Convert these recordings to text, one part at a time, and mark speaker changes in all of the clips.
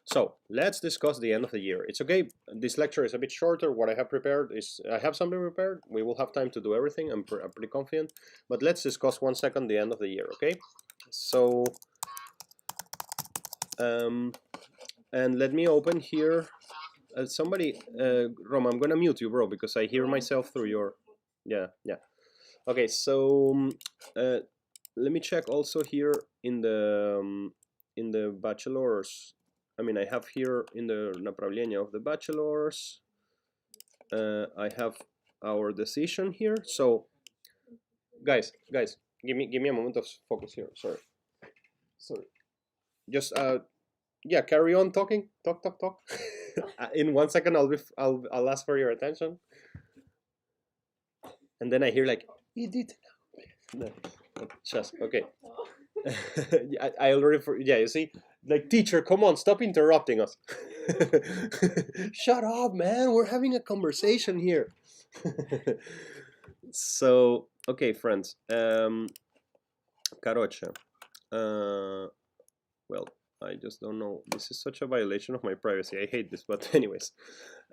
Speaker 1: So let's discuss the end of the year. It's okay. This lecture is a bit shorter. What I have prepared is I have something prepared. We will have time to do everything. I'm pretty confident. But let's discuss 1 second the end of the year. Okay. So and let me open here. Somebody, Rom, I'm gonna mute you, bro, because I hear myself through your. Yeah. Okay. So let me check also here in the bachelor's. I mean, I have here in the направление of the bachelor's, I have our decision here. So, guys, give me a moment of focus here. Sorry. Just yeah, carry on talking. Talk. In 1 second, I'll ask for your attention. And then I hear like, idiot. No, just okay. I already yeah, you see. Like, teacher, come on, stop interrupting us. Shut up, man. We're having a conversation here. So, okay, friends. Короче. Well, I just don't know. This is such a violation of my privacy. I hate this, but anyways.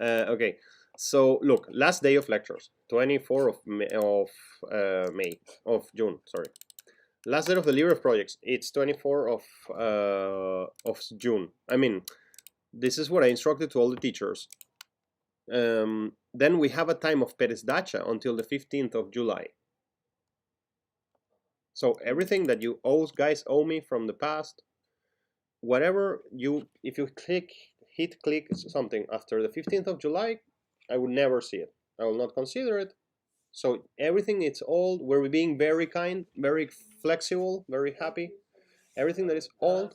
Speaker 1: Okay. So, look, last day of lectures. 24th of June, sorry. Last day of delivery of projects, it's 24th of June. I mean, this is what I instructed to all the teachers. Then we have a time of пересдача until the 15th of July. So everything that you guys owe me from the past, whatever if you hit click something after the 15th of July, I would never see it. I will not consider it. So everything it's old, we're being very kind, very flexible, very happy. Everything that is old.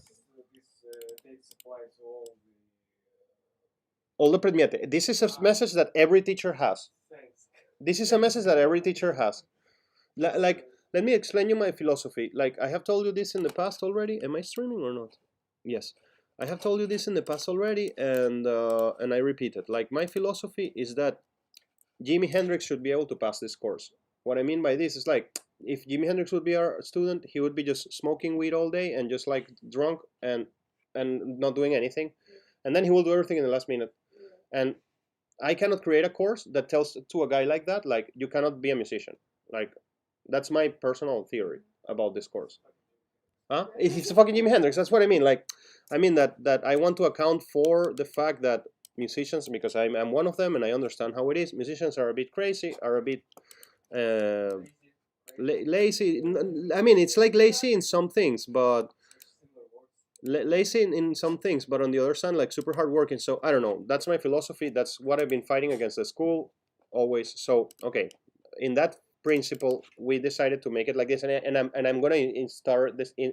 Speaker 1: All the предметы. This is a message that every teacher has. This is a message that every teacher has. Like, let me explain you my philosophy. Like, I have told you this in the past already. Am I streaming or not? Yes. I have told you this in the past already, and I repeat it. Like, my philosophy is that Jimi Hendrix should be able to pass this course. What I mean by this is like, if Jimi Hendrix would be our student, he would be just smoking weed all day and just like drunk and not doing anything. And then he will do everything in the last minute. And I cannot create a course that tells to a guy like that, like, you cannot be a musician. Like, that's my personal theory about this course. Huh? If it's a fucking Jimi Hendrix, that's what I mean. Like, I mean that I want to account for the fact that musicians, because I'm one of them and I understand how it is, musicians are a bit crazy, are a bit lazy. I mean, it's like lazy in some things, but lazy in some things, but on the other side, like super hardworking. So I don't know, that's my philosophy. That's what I've been fighting against the school always. So okay, in that principle, we decided to make it like this, and I'm gonna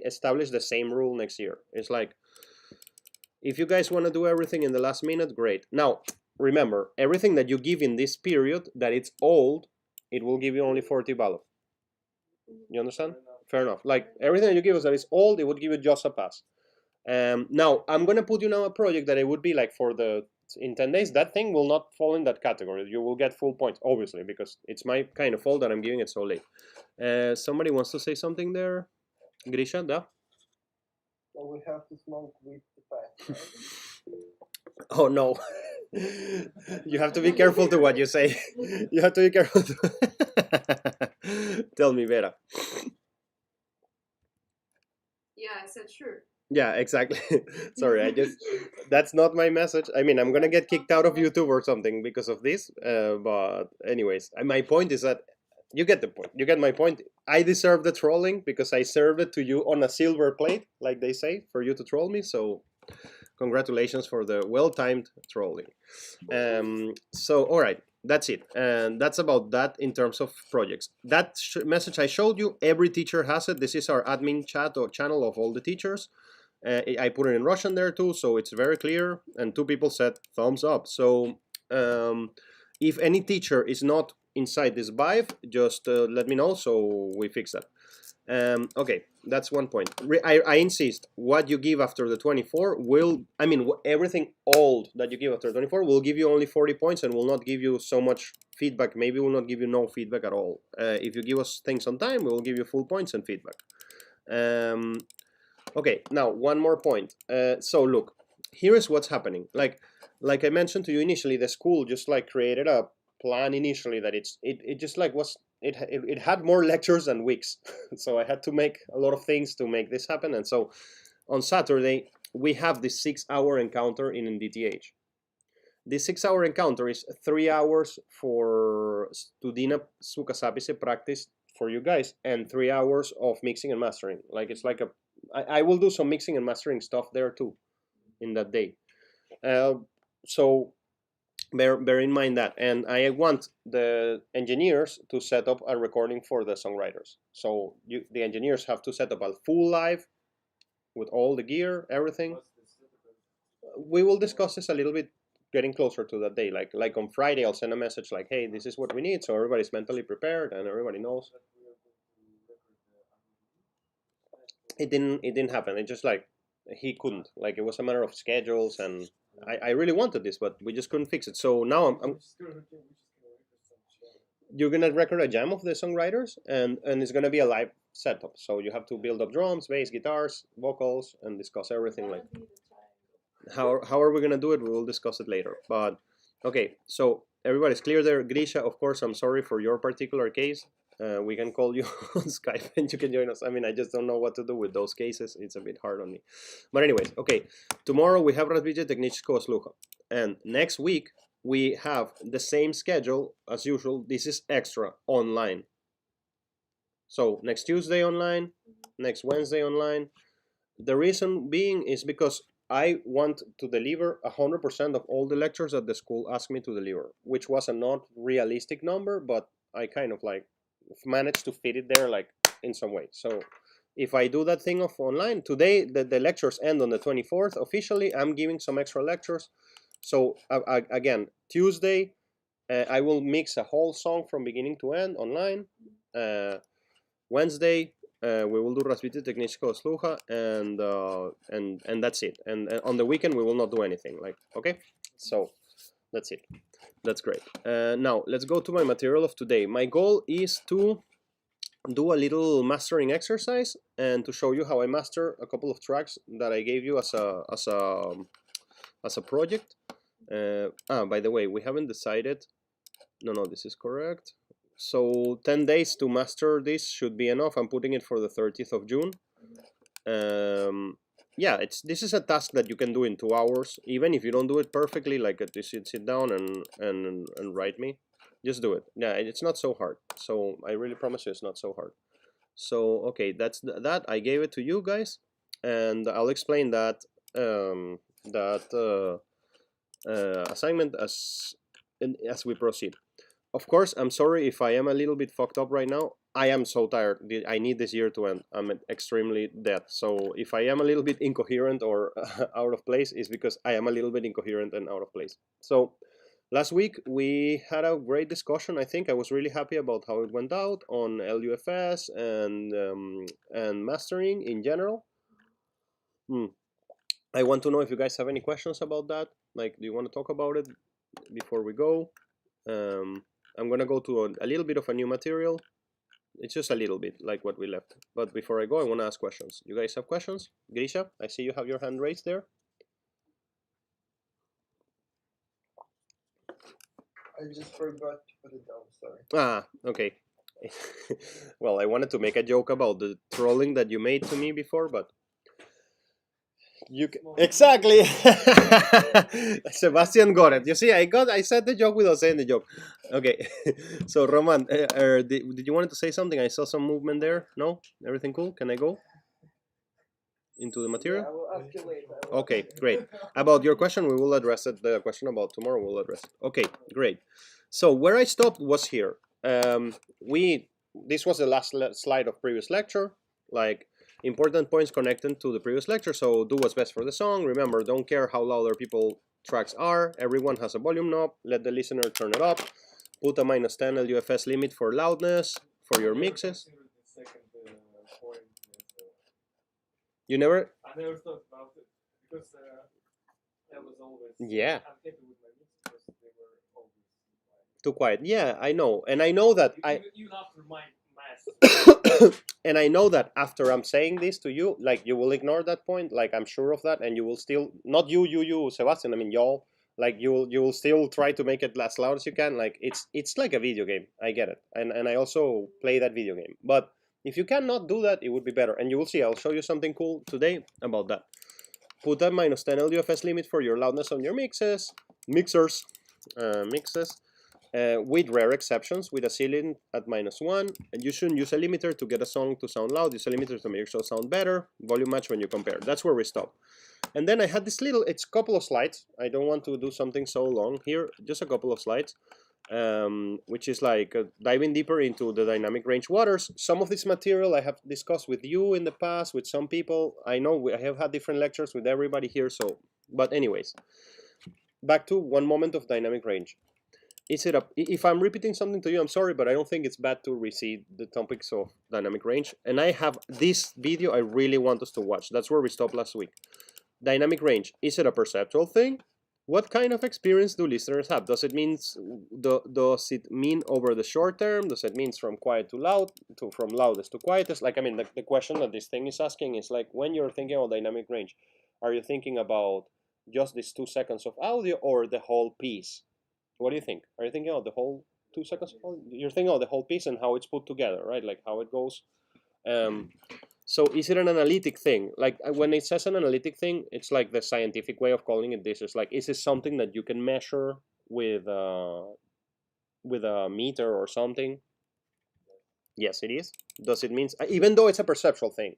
Speaker 1: establish the same rule next year. It's like, if you guys want to do everything in the last minute, great. Now, remember, everything that you give in this period that it's old, it will give you only 40 ballo. You understand? Fair enough. Like, everything that you give us that is old, it would give you just a pass. Now, I'm going to put you now a project that it would be like in 10 days, that thing will not fall in that category. You will get full points, obviously, because it's my kind of fault that I'm giving it so late. Somebody wants to say something there? Grisha, da?
Speaker 2: So we have to smoke with the pack, right?
Speaker 1: Oh no. You have to be careful to what you say. You have to be careful Tell me, Vera.
Speaker 3: Yeah, I said sure.
Speaker 1: Yeah, exactly. Sorry, that's not my message. I mean, I'm gonna get kicked out of YouTube or something because of this. But anyways, my point is that you get the point. You get my point. I deserve the trolling because I served it to you on a silver plate, like they say, for you to troll me. So congratulations for the well-timed trolling. So, all right, that's it. And that's about that in terms of projects. That message I showed you, every teacher has it. This is our admin chat or channel of all the teachers. I put it in Russian there too, so it's very clear. And 2 people said thumbs up. So if any teacher is not inside this vibe, just let me know so we fix that. Okay, that's one point. I insist, what you give after the 24 will, I mean, everything old that you give after 24 will give you only 40 points and will not give you so much feedback. Maybe will not give you no feedback at all. If you give us things on time, we will give you full points and feedback. Okay, now one more point. So look, here is what's happening. Like I mentioned to you initially, the school just like created a plan initially that it just like was it had more lectures than weeks. So I had to make a lot of things to make this happen. And so on Saturday we have this 6-hour encounter in DTH. This 6-hour encounter is 3 hours for studina suka zapisi practice for you guys, and 3 hours of mixing and mastering. Like it's like I will do some mixing and mastering stuff there too in that day. So bear in mind that. And I want the engineers to set up a recording for the songwriters. So the engineers have to set up a full live with all the gear, everything. We will discuss this a little bit getting closer to that day. Like on Friday, I'll send a message like, hey, this is what we need, so everybody's mentally prepared and everybody knows. It didn't happen. It just like he couldn't. Like it was a matter of schedules, and I really wanted this, but we just couldn't fix it. So now you're gonna record a jam of the songwriters, and it's gonna be a live setup. So you have to build up drums, bass, guitars, vocals, and discuss everything. Like how are we gonna do it? We will discuss it later. But okay, so everybody's clear there. Grisha, of course, I'm sorry for your particular case. We can call you on Skype and you can join us. I mean, I just don't know what to do with those cases. It's a bit hard on me. But anyways, okay. Tomorrow we have развитие технического слуха. And next week we have the same schedule as usual. This is extra online. So next Tuesday online, next Wednesday online. The reason being is because I want to deliver 100% of all the lectures that the school asked me to deliver, which was a not realistic number, but I kind of like managed to fit it there like in some way. So if I do that thing of online, today the lectures end on the 24th. Officially, I'm giving some extra lectures. So again, Tuesday, I will mix a whole song from beginning to end online. Wednesday, we will do развитие технического слуха, and that's it. And on the weekend, we will not do anything. Like, okay, so that's it. That's great. Now let's go to my material of today. My goal is to do a little mastering exercise and to show you how I master a couple of tracks that I gave you as a project. By the way, we haven't decided. No, this is correct. So 10 days to master this should be enough. I'm putting it for the 30th of June. Yeah, this is a task that you can do in 2 hours, even if you don't do it perfectly. Like you sit down and write me, just do it. Yeah, it's not so hard. So I really promise you, it's not so hard. So okay, that's that. I gave it to you guys, and I'll explain that assignment as we proceed. Of course, I'm sorry if I am a little bit fucked up right now. I am so tired. I need this year to end. I'm extremely dead. So if I am a little bit incoherent or out of place, it's because I am a little bit incoherent and out of place. So last week we had a great discussion. I think I was really happy about how it went out on LUFS and mastering in general. I want to know if you guys have any questions about that. Like, do you want to talk about it before we go? I'm gonna go to a little bit of a new material. It's just a little bit like what we left. But before I go, I want to ask questions. You guys have questions? Grisha, I see you have your hand raised there.
Speaker 2: I just forgot to put it down, sorry.
Speaker 1: Okay. Well, I wanted to make a joke about the trolling that you made to me before, but you exactly. Sebastian got it. You see, I said the joke without saying the joke. Okay. So Roman, did you want to say something? I saw some movement there. No, everything cool? Can I go into the material?
Speaker 2: Yeah, I will ask you later.
Speaker 1: Okay, great. About your question, we will address it. The question about tomorrow, we'll address it. Okay, great. So where I stopped was here. This was the last slide of previous lecture. Like, important points connected to the previous lecture. So do what's best for the song. Remember, don't care how loud other people's tracks are. Everyone has a volume knob. Let the listener turn it up. Put a -10 LUFS limit for loudness for your mixes. You never?
Speaker 4: I never thought about it because I was always
Speaker 1: Yeah.
Speaker 4: unhappy with my mix because they were always
Speaker 1: Too quiet. Yeah, I know, and I know that
Speaker 4: you have to remind man Yes.
Speaker 1: And I know that after I'm saying this to you, like you will ignore that point, like I'm sure of that, and you will still not you, Sebastian. I mean y'all, like you will still try to make it as loud as you can. Like it's like a video game. I get it, and I also play that video game. But if you cannot do that, it would be better. And you will see. I'll show you something cool today about that. Put a -10 LUFS limit for your loudness on your mixes, mixes. With rare exceptions, with a ceiling at -1, and you shouldn't use a limiter to get a song to sound loud. Use a limiter to make yourself sound better. Volume match when you compare. That's where we stop. And then I had this little, it's a couple of slides. I don't want to do something so long here, just a couple of slides, which is like diving deeper into the dynamic range waters. Some of this material I have discussed with you in the past, with some people. I know I have had different lectures with everybody here, so, but anyways, back to one moment of dynamic range. Is it if I'm repeating something to you, I'm sorry, but I don't think it's bad to recede the topics of dynamic range. And I have this video I really want us to watch. That's where we stopped last week. Dynamic range, is it a perceptual thing? What kind of experience do listeners have? Does it mean over the short term? Does it mean from quiet to loud, from loudest to quietest? Like, I mean, the question that this thing is asking is like, when you're thinking about dynamic range, are you thinking about just these 2 seconds of audio or the whole piece? What do you think? Are you thinking of the whole 2 seconds? You're thinking of the whole piece and how it's put together, right? Like how it goes. So is it an analytic thing? Like when it says an analytic thing, it's like the scientific way of calling it this. It's like, is it something that you can measure with a meter or something? Yes, it is. Does it mean, even though it's a perceptual thing,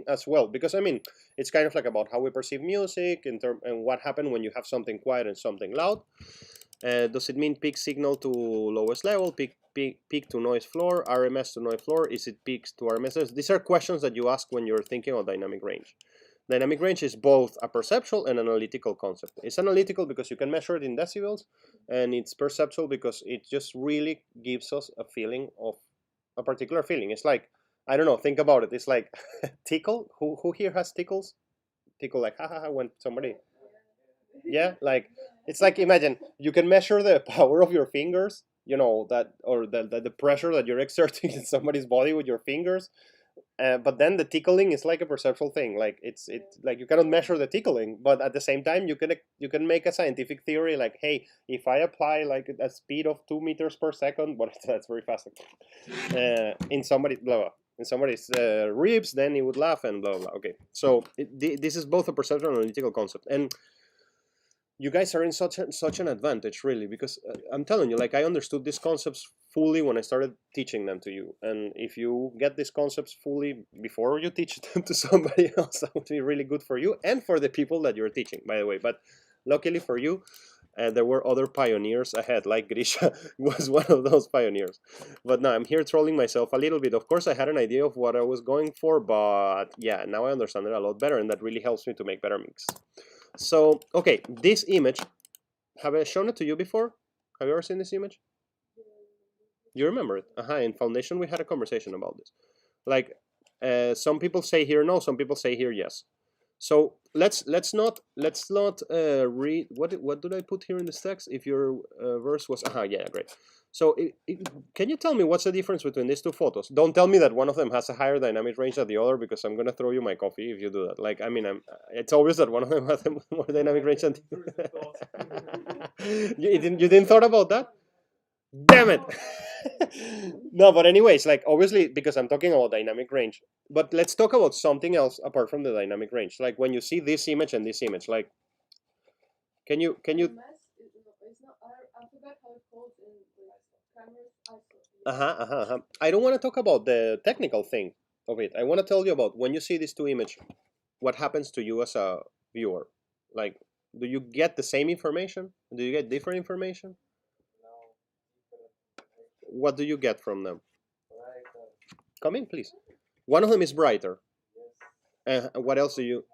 Speaker 1: as well, because I mean, it's kind of like about how we perceive music and what happened when you have something quiet and something loud. Does it mean peak signal to lowest level, peak to noise floor, RMS to noise floor? Is it peaks to RMS? These are questions that you ask when you're thinking of dynamic range. Dynamic range is both a perceptual and analytical concept. It's analytical because you can measure it in decibels, and it's perceptual because it just really gives us a feeling of a particular feeling. It's like, I don't know, think about it. It's like tickle. Who here has tickles? Tickle, like ha ha ha when somebody. Yeah, like it's like, imagine you can measure the power of your fingers, you know, that, or the pressure that you're exerting in somebody's body with your fingers. But then the tickling is like a perceptual thing. Like it's like you cannot measure the tickling, but at the same time you can make a scientific theory like, hey, if I apply like a speed of 2 meters per second, but that's very fast, in somebody's ribs, then he would laugh and blah blah. Okay, so this is both a perceptual and analytical concept, and you guys are in such an advantage, really, because I'm telling you, like, I understood these concepts fully when I started teaching them to you. And if you get these concepts fully before you teach them to somebody else, that would be really good for you and for the people that you're teaching, by the way. But luckily for you, there were other pioneers ahead, like Grisha was one of those pioneers. But now I'm here trolling myself a little bit. Of course, I had an idea of what I was going for, but yeah, now I understand it a lot better, and that really helps me to make better mix. So, okay, this image, have I shown it to you before? Have you ever seen this image? You remember it? In Foundation we had a conversation about this. Like, some people say here no, some people say here yes. So let's not read what did I put here in this text? If your verse was yeah, great. So can you tell me what's the difference between these two photos? Don't tell me that one of them has a higher dynamic range than the other, because I'm gonna throw you my coffee if you do that. Like, I mean, it's obvious that one of them has a more dynamic range than you didn't thought about that? Damn it! No, but anyways, like, obviously, because I'm talking about dynamic range. But let's talk about something else apart from the dynamic range. Like when you see this image and this image, like, can you?
Speaker 3: It's not, I forgot how it's called in the cameras.
Speaker 1: I don't want to talk about the technical thing of it. I want to tell you about when you see these two images, what happens to you as a viewer. Like, do you get the same information? Do you get different information? What do you get from them? Come in, please. One of them is brighter. What else do you?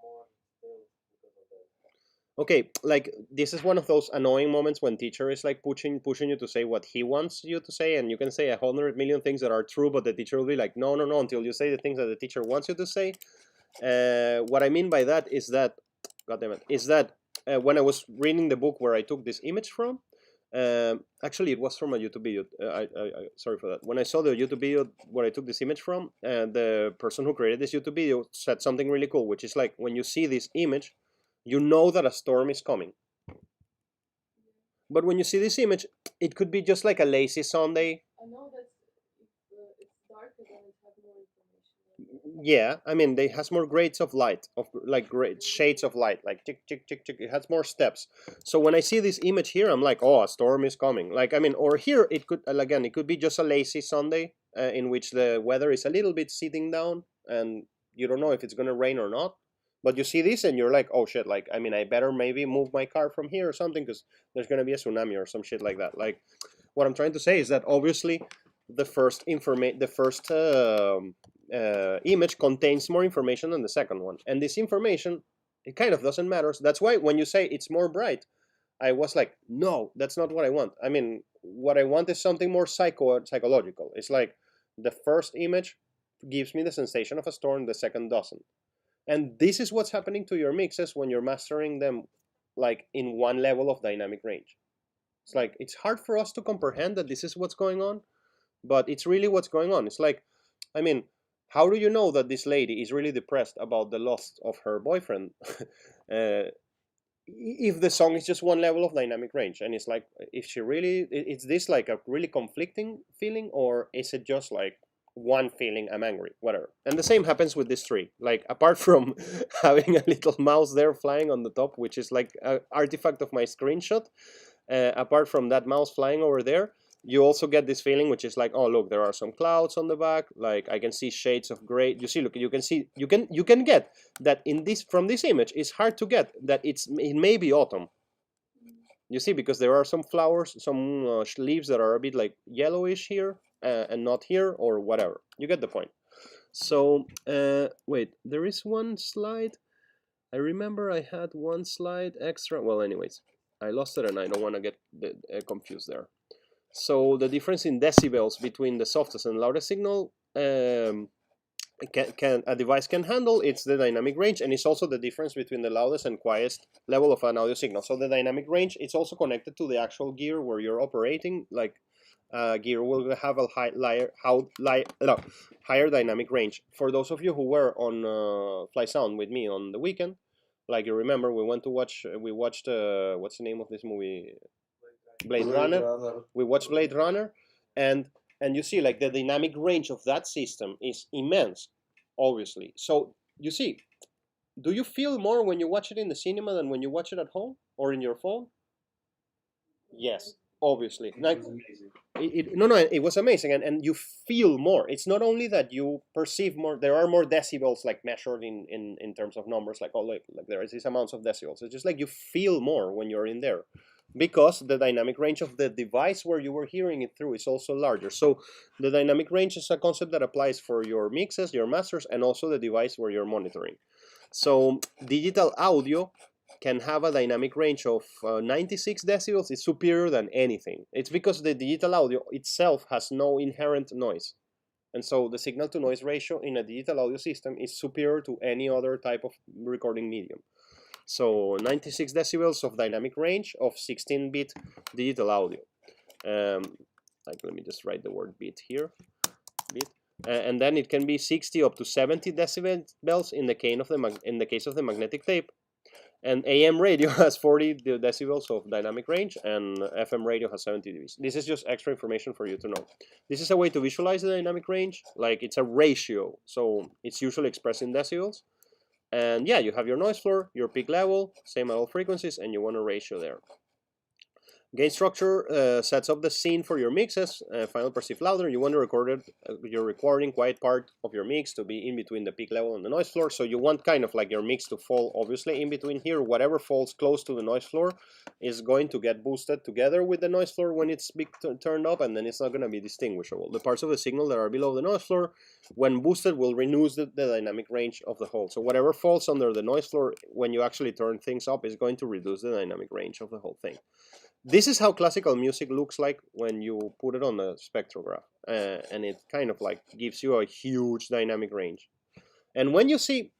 Speaker 1: Okay, like, this is one of those annoying moments when teacher is like pushing you to say what he wants you to say, and you can say 100 million things that are true, but the teacher will be like, no, until you say the things that the teacher wants you to say. What I mean by that is that, God damn it, is that when I was reading the book where I took this image from, Actually, it was from a YouTube video. Sorry for that. When I saw the YouTube video where I took this image from, the person who created this YouTube video said something really cool, which is like when you see this image, you know that a storm is coming. But when you see this image, it could be just like a lazy Sunday.
Speaker 3: I know that it's darker than it has more information.
Speaker 1: Yeah, I mean, it has more grades of light, of like great shades of light, like tick, tick, tick, tick. It has more steps. So when I see this image here, I'm like, oh, a storm is coming. Like, I mean, or here it could, again, it could be just a lazy Sunday in which the weather is a little bit sitting down and you don't know if it's going to rain or not. But you see this and you're like, oh shit, like, I mean, I better maybe move my car from here or something because there's going to be a tsunami or some shit like that. Like, what I'm trying to say is that obviously the first image contains more information than the second one. And this information, it kind of doesn't matter. So that's why when you say it's more bright, I was like, no, that's not what I want. I mean, what I want is something more psychological. It's like the first image gives me the sensation of a storm, the second doesn't. And this is what's happening to your mixes when you're mastering them like in one level of dynamic range. It's like, it's hard for us to comprehend that this is what's going on, but it's really what's going on. It's like, I mean, how do you know that this lady is really depressed about the loss of her boyfriend? If the song is just one level of dynamic range, and it's like, if she really, is this like a really conflicting feeling, or is it just like one feeling, I'm angry, whatever? And the same happens with this tree. Like, apart from having a little mouse there flying on the top, which is like an artifact of my screenshot, apart from that mouse flying over there, you also get this feeling, which is like, oh look, there are some clouds on the back, like I can see shades of gray. You see, look, you can see, you can get that in this, from this image, it's hard to get that it may be autumn. You see, because there are some flowers, some leaves that are a bit like yellowish here and not here, or whatever. You get the point. So wait, there is one slide. I remember I had one slide extra. Well, anyways, I lost it and I don't want to get confused there. So the difference in decibels between the softest and loudest signal a device can handle, it's the dynamic range, and it's also the difference between the loudest and quietest level of an audio signal. So the dynamic range, it's also connected to the actual gear where you're operating. Like gear will have a higher dynamic range. For those of you who were on Fly Sound with me on the weekend, like you remember, we watched what's the name of this movie? Blade Runner. We watched Blade Runner, and you see, like, the dynamic range of that system is immense, obviously. So you see, do you feel more when you watch it in the cinema than when you watch it at home or in your phone? Yes, obviously. Like, it was amazing, and you feel more. It's not only that you perceive more, there are more decibels, like measured in terms of numbers, like, oh, like there is these amounts of decibels. It's just like you feel more when you're in there, because the dynamic range of the device where you were hearing it through is also larger. So the dynamic range is a concept that applies for your mixes, your masters, and also the device where you're monitoring. So digital audio can have a dynamic range of 96 decibels. It's superior than anything. It's because the digital audio itself has no inherent noise. And so the signal to noise ratio in a digital audio system is superior to any other type of recording medium. So 96 decibels of dynamic range of 16-bit digital audio. Like, let me just write the word bit here. Bit. And then it can be 60 up to 70 decibels in the case of the magnetic tape. And AM radio has 40 decibels of dynamic range, and FM radio has 70 dB. This is just extra information for you to know. This is a way to visualize the dynamic range. Like, it's a ratio, so it's usually expressed in decibels. And yeah, you have your noise floor, your peak level, same at all frequencies, and you want a ratio there. Gain structure sets up the scene for your mixes. Final perceived louder. You want to record it, your recording quiet part of your mix to be in between the peak level and the noise floor. So you want kind of like your mix to fall obviously in between here. Whatever falls close to the noise floor is going to get boosted together with the noise floor when it's turned up, and then it's not going to be distinguishable. The parts of the signal that are below the noise floor, when boosted, will reduce the dynamic range of the whole. So whatever falls under the noise floor when you actually turn things up is going to reduce the dynamic range of the whole thing. This is how classical music looks like when you put it on a spectrograph, and it kind of like gives you a huge dynamic range. And when you see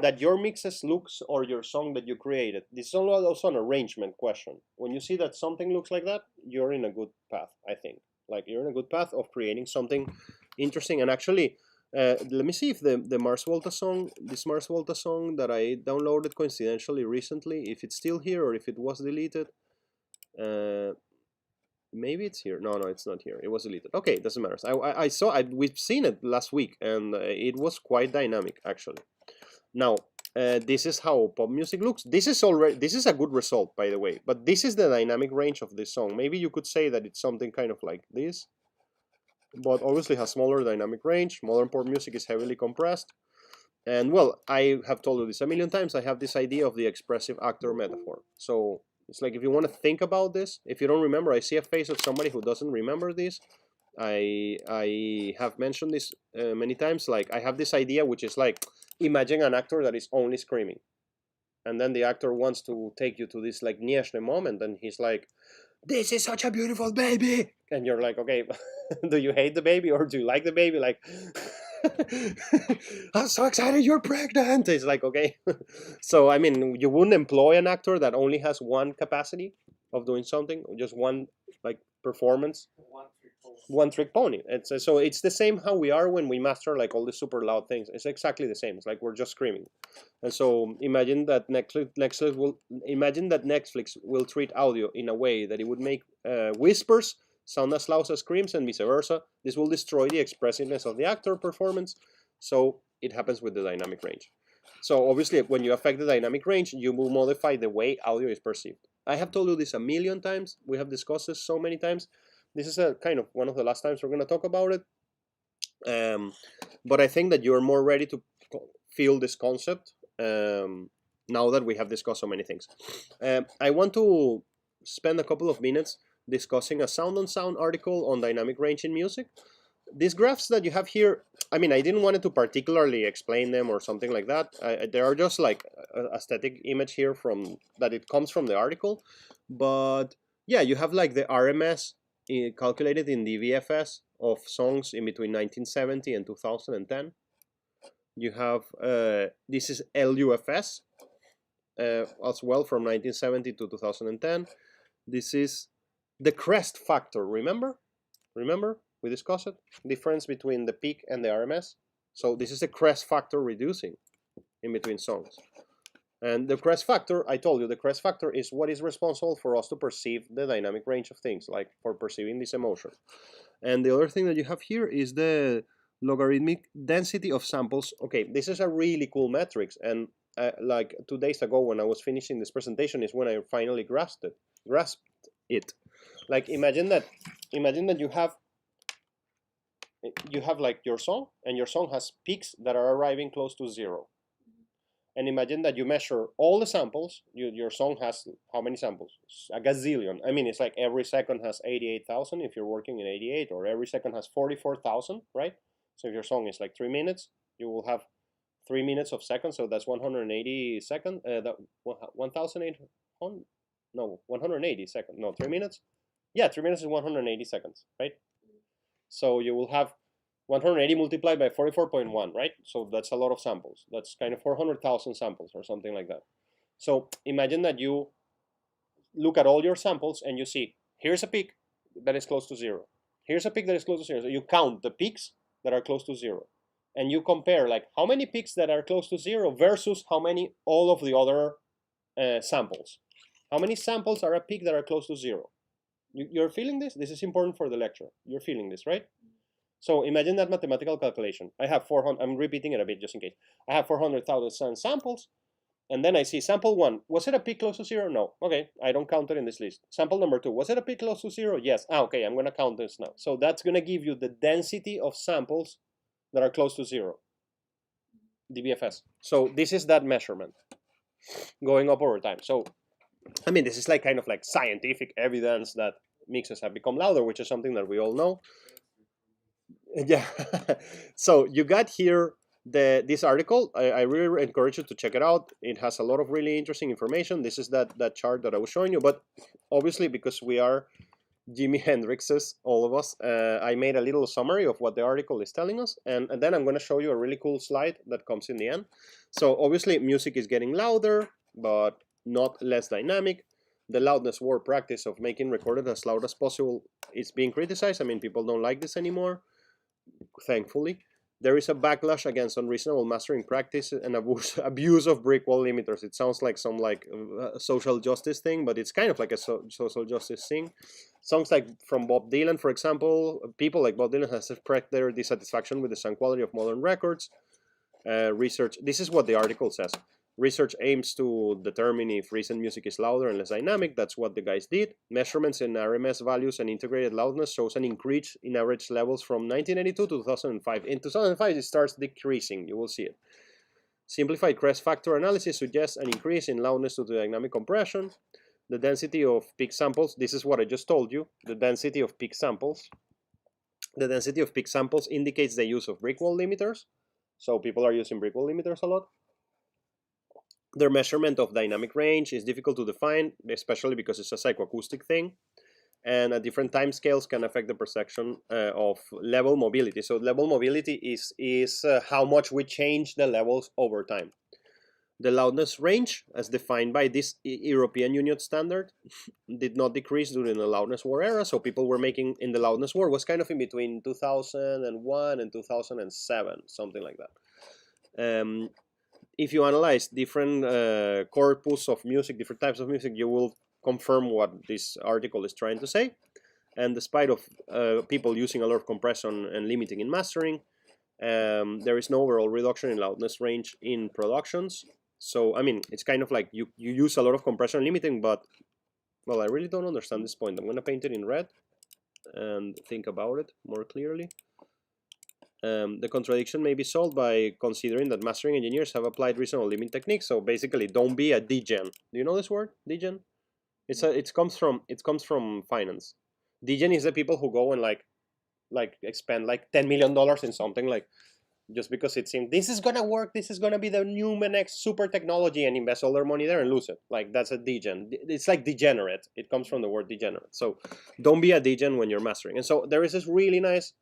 Speaker 1: that your mixes looks or your song that you created. This is also an arrangement question. When you see that something looks like that, you're in a good path, I think. Like you're in a good path of creating something interesting. And actually, let me see if the Mars Volta song, this Mars Volta song that I downloaded coincidentally recently, if it's still here or if it was deleted. Maybe it's here. No, it's not here. It was deleted. Okay, it doesn't matter. I saw. We've seen it last week, and it was quite dynamic actually. Now, this is how pop music looks. This is a good result, by the way. But this is the dynamic range of this song. Maybe you could say that it's something kind of like this, but obviously has smaller dynamic range. Modern pop music is heavily compressed. And well, I have told you this a million times. I have this idea of the expressive actor metaphor. So it's like if you want to think about this, if you don't remember, I see a face of somebody who doesn't remember this. I have mentioned this many times. Like I have this idea, which is like, imagine an actor that is only screaming. And then the actor wants to take you to this like Nieszne moment, and he's like, this is such a beautiful baby. And you're like, okay, do you hate the baby or do you like the baby? Like, I'm so excited you're pregnant. It's like, okay. So, I mean, you wouldn't employ an actor that only has one capacity of doing something, just one like performance. One trick pony. So it's the same how we are when we master like all the super loud things. It's exactly the same. It's like we're just screaming. And so imagine that Netflix will treat audio in a way that it would make whispers sound as loud as screams and vice versa. This will destroy the expressiveness of the actor performance. So it happens with the dynamic range. So obviously when you affect the dynamic range, you will modify the way audio is perceived. I have told you this a million times. We have discussed this so many times. This is a kind of one of the last times we're going to talk about it. But I think that you're more ready to feel this concept now that we have discussed so many things. I want to spend a couple of minutes discussing a Sound on Sound article on dynamic range in music. These graphs that you have here, I mean, I didn't want to particularly explain them or something like that. They are just like a static image here from that it comes from the article. But yeah, you have like the RMS calculated in the VFS of songs in between 1970 and 2010. You have this is LUFS as well from 1970 to 2010. This is the crest factor. Remember we discussed it, difference between the peak and the RMS. So this is the crest factor reducing in between songs. And the crest factor, I told you, the crest factor is what is responsible for us to perceive the dynamic range of things, like for perceiving this emotion. And the other thing that you have here is the logarithmic density of samples. Okay, this is a really cool metrics. And like 2 days ago when I was finishing this presentation is when I finally grasped it. Like imagine that you have like your song, and your song has peaks that are arriving close to zero. And imagine that you measure all the samples. Your song has how many samples? A gazillion. I mean, it's like every second has 88,000 if you're working in 88, or every second has 44,000, right? So if your song is like 3 minutes, you will have 3 minutes of seconds. So that's 180 seconds. 1,800? No, 180 seconds. No, 3 minutes. Yeah, 3 minutes is 180 seconds, right? So you will have 180 multiplied by 44.1, right? So that's a lot of samples. That's kind of 400,000 samples or something like that. So imagine that you look at all your samples and you see, here's a peak that is close to zero. Here's a peak that is close to zero. So you count the peaks that are close to zero. And you compare like how many peaks that are close to zero versus how many all of the other samples. How many samples are a peak that are close to zero? You're feeling this? This is important for the lecture. You're feeling this, right? So imagine that mathematical calculation. I have 400, I'm repeating it a bit just in case. I have 400,000 samples, and then I see sample 1. Was it a peak close to zero? No. Okay, I don't count it in this list. Sample number 2. Was it a peak close to zero? Yes. Okay, I'm going to count this now. So that's going to give you the density of samples that are close to zero, the BFS. So this is that measurement going up over time. So, I mean, this is like kind of like scientific evidence that mixes have become louder, which is something that we all know. Yeah. So you got here this article. I really encourage you to check it out. It has a lot of really interesting information. This is that chart that I was showing you, but obviously because we are Jimi Hendrix's All of Us. I made a little summary of what the article is telling us, and then I'm going to show you a really cool slide that comes in the end. So obviously music is getting louder, but not less dynamic. The loudness war practice of making recorded as loud as possible is being criticized. I mean, people don't like this anymore, thankfully. There is a backlash against unreasonable mastering practice and abuse of brick wall limiters. It sounds like some social justice thing, but it's kind of like a social justice thing. Songs like from Bob Dylan, for example, people like Bob Dylan have expressed their dissatisfaction with the sound quality of modern records. Research, this is what the article says. Research aims to determine if recent music is louder and less dynamic. That's what the guys did. Measurements in RMS values and integrated loudness shows an increase in average levels from 1982 to 2005. In 2005, it starts decreasing. You will see it. Simplified crest factor analysis suggests an increase in loudness due to dynamic compression. The density of peak samples, this is what I just told you. The density of peak samples. The density of peak samples indicates the use of brick wall limiters. So people are using brick wall limiters a lot. Their measurement of dynamic range is difficult to define, especially because it's a psychoacoustic thing. And at different time scales can affect the perception of level mobility. So level mobility is how much we change the levels over time. The loudness range, as defined by this European Union standard, did not decrease during the loudness war era. So people were making in the loudness war was kind of in between 2001 and 2007, something like that. If you analyze different corpus of music, different types of music, you will confirm what this article is trying to say. And despite of people using a lot of compression and limiting in mastering, there is no overall reduction in loudness range in productions. So, I mean, it's kind of like you use a lot of compression and limiting, but, well, I really don't understand this point. I'm going to paint it in red and think about it more clearly. The contradiction may be solved by considering that mastering engineers have applied reasonable limit techniques. So basically, don't be a degen. Do you know this word, degen? It comes from finance. Degen is the people who go and like expend like $10 million in something, like just because it seems this is gonna work, this is gonna be the new next super technology, and invest all their money there and lose it. Like that's a degen. It's like degenerate. It comes from the word degenerate. So don't be a degen when you're mastering. And so there is this really nice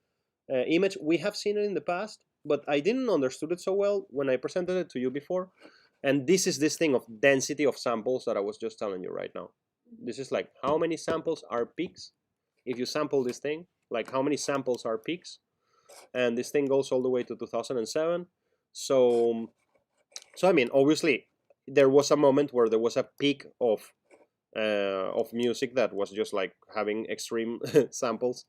Speaker 1: image. We have seen it in the past, but I didn't understood it so well when I presented it to you before. And this is this thing of density of samples that I was just telling you right now. This is like how many samples are peaks. If you sample this thing, like how many samples are peaks, and this thing goes all the way to 2007. So I mean, obviously there was a moment where there was a peak of music that was just like having extreme samples.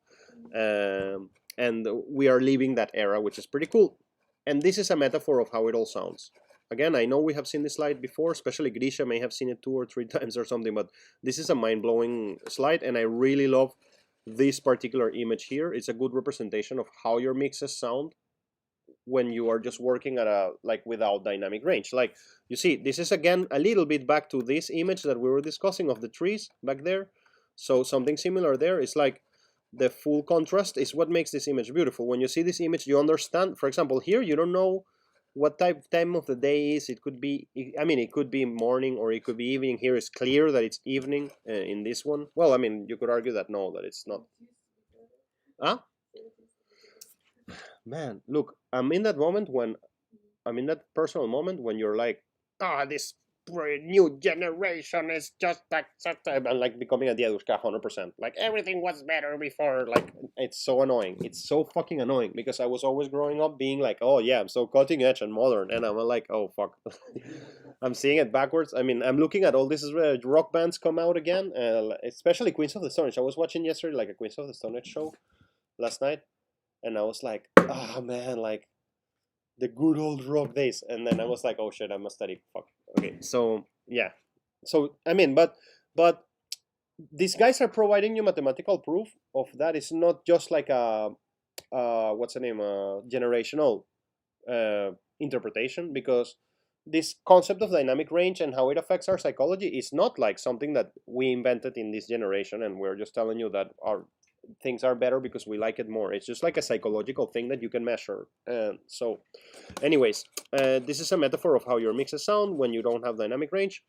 Speaker 1: And we are leaving that era, which is pretty cool. And this is a metaphor of how it all sounds. Again, I know we have seen this slide before, especially Grisha may have seen it 2 or 3 times or something, but this is a mind-blowing slide, and I really love this particular image here. It's a good representation of how your mixes sound when you are just working at a, like, without dynamic range. Like, you see, this is again a little bit back to this image that we were discussing of the trees back there. So something similar there. It's like, the full contrast is what makes this image beautiful. When you see this image, you understand. For example, here you don't know what time of the day is. It could be, I mean, it could be morning or it could be evening. Here it's clear that it's evening in this one. Well, I mean, you could argue that no, that it's not. Huh? Man, look, I'm in that moment when, I'm in that personal moment when you're like, this new generation is just like, I'm like becoming a diadushka 100%. Like everything was better before. Like it's so annoying. It's so fucking annoying because I was always growing up being like, oh yeah, I'm so cutting edge and modern, and I'm like, oh fuck. I'm seeing it backwards. I mean, I'm looking at all these rock bands come out again, especially Queens of the Stone Age. I was watching yesterday like a Queens of the Stone Age show last night, and I was like, man, like the good old rock days. And then I was like, oh shit, I must study. Fuck. Okay, so yeah, so I mean, but these guys are providing you mathematical proof of that. It's not just like a what's the name, generational interpretation, because this concept of dynamic range and how it affects our psychology is not like something that we invented in this generation and we're just telling you that our things are better because we like it more. It's just like a psychological thing that you can measure. So anyways, this is a metaphor of how your mixes sound when you don't have dynamic range.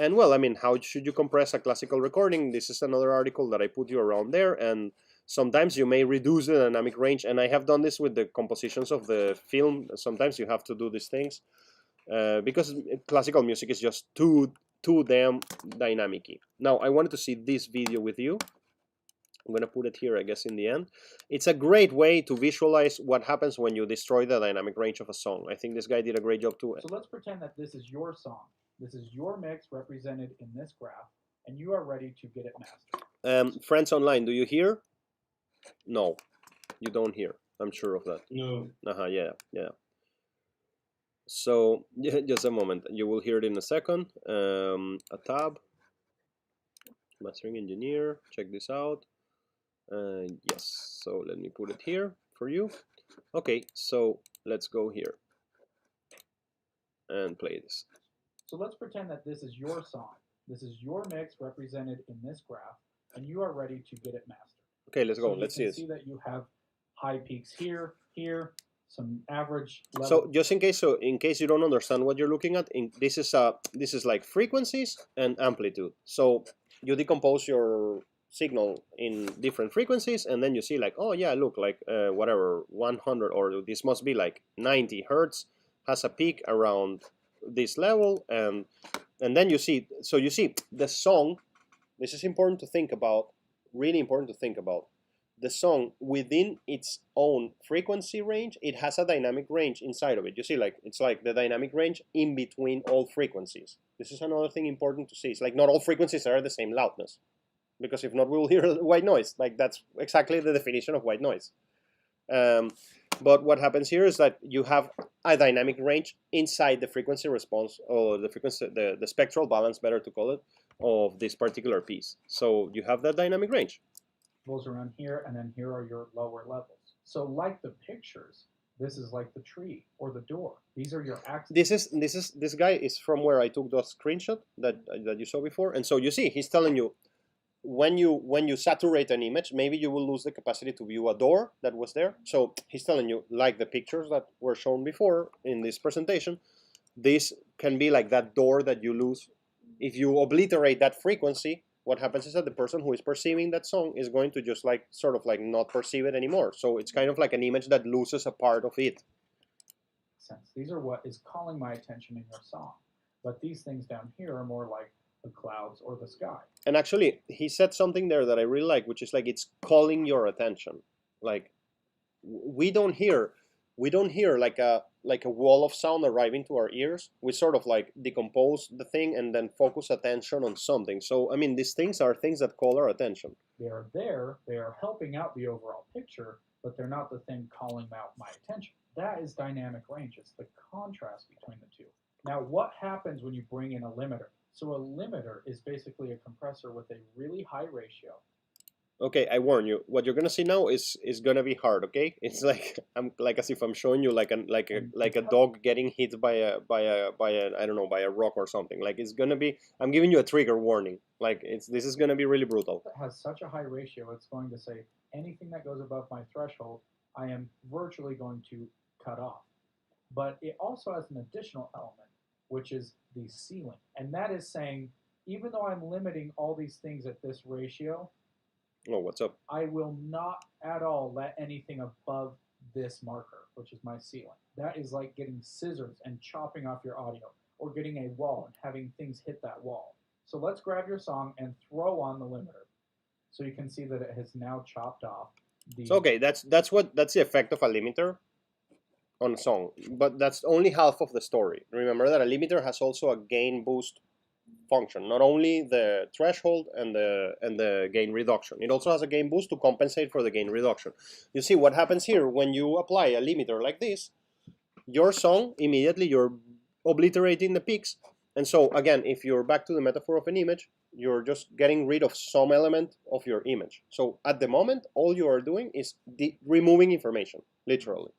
Speaker 1: And well, I mean, how should you compress a classical recording? This is another article that I put you around there, and sometimes you may reduce the dynamic range, and I have done this with the compositions of the film. Sometimes you have to do these things because classical music is just too damn dynamic-y. Now, I wanted to see this video with you. I'm going to put it here, I guess, in the end. It's a great way to visualize what happens when you destroy the dynamic range of a song. I think this guy did a great job too.
Speaker 5: So let's pretend that this is your song. This is your mix represented in this graph, and you are ready to get it mastered.
Speaker 1: Friends online, do you hear? No, you don't hear. I'm sure of that.
Speaker 4: No.
Speaker 1: Yeah. So, just a moment. You will hear it in a second. A tab. Mastering engineer. Check this out. Yes, so let me put it here for you. Okay, so let's go here and play this.
Speaker 5: So let's pretend that this is your song. This is your mix represented in this graph, and you are ready to get it mastered.
Speaker 1: Okay, let's go.
Speaker 5: So
Speaker 1: Let's see this.
Speaker 5: You can see that you have high peaks here, some average level.
Speaker 1: So just in case you don't understand what you're looking at, this is like frequencies and amplitude. So you decompose your signal in different frequencies, and then you see like, oh yeah, look, like whatever 100, or this must be like 90 hertz, has a peak around this level, and then you see, so you see the song. This is important to think about, really important to think about. The song within its own frequency range, it has a dynamic range inside of it. You see, like, it's like the dynamic range in between all frequencies. This is another thing important to see. It's like not all frequencies are the same loudness, because if not, we will hear white noise. Like, that's exactly the definition of white noise. But what happens here is that you have a dynamic range inside the frequency response, or the frequency, the spectral balance, better to call it, of this particular piece. So you have that dynamic range.
Speaker 5: Goes around here, and then here are your lower levels. So like the pictures, this is like the tree or the door. These are your axes.
Speaker 1: This guy is from where I took the screenshot that you saw before, and so you see he's telling you when you saturate an image, maybe you will lose the capacity to view a door that was there. So he's telling you, like the pictures that were shown before in this presentation, this can be like that door that you lose. If you obliterate that frequency, what happens is that the person who is perceiving that song is going to just like sort of like not perceive it anymore. So it's kind of like an image that loses a part of it.
Speaker 5: These are what is calling my attention in your song. But these things down here are more like the clouds or the sky.
Speaker 1: And actually, he said something there that I really like, which is like it's calling your attention. Like we don't hear like a wall of sound arriving to our ears. We sort of like decompose the thing and then focus attention on something. So I mean, these things are things that call our attention.
Speaker 5: They are there, they are helping out the overall picture, but they're not the thing calling out my attention. That is dynamic range. It's the contrast between the two. Now, what happens when you bring in a limiter? So a limiter is basically a compressor with a really high ratio.
Speaker 1: Okay, I warn you. What you're gonna see now is gonna be hard. Okay, it's like I'm like as if I'm showing you like a dog getting hit by a I don't know, by a rock or something. Like it's gonna be. I'm giving you a trigger warning. Like this is gonna be really brutal.
Speaker 5: It has such a high ratio. It's going to say anything that goes above my threshold, I am virtually going to cut off. But it also has an additional element, which is the ceiling, and that is saying even though I'm limiting all these things at this ratio.
Speaker 1: Oh, what's up?
Speaker 5: I will not at all let anything above this marker, which is my ceiling. That is like getting scissors and chopping off your audio, or getting a wall and having things hit that wall. So let's grab your song and throw on the limiter. So you can see that it has now chopped off the...
Speaker 1: So, okay, that's the effect of a limiter on a song, but that's only half of the story. Remember that a limiter has also a gain boost function, not only the threshold and the gain reduction. It also has a gain boost to compensate for the gain reduction. You see what happens here when you apply a limiter like this, your song immediately you're obliterating the peaks. And so again, if you're back to the metaphor of an image, you're just getting rid of some element of your image. So at the moment, all you are doing is removing information, literally.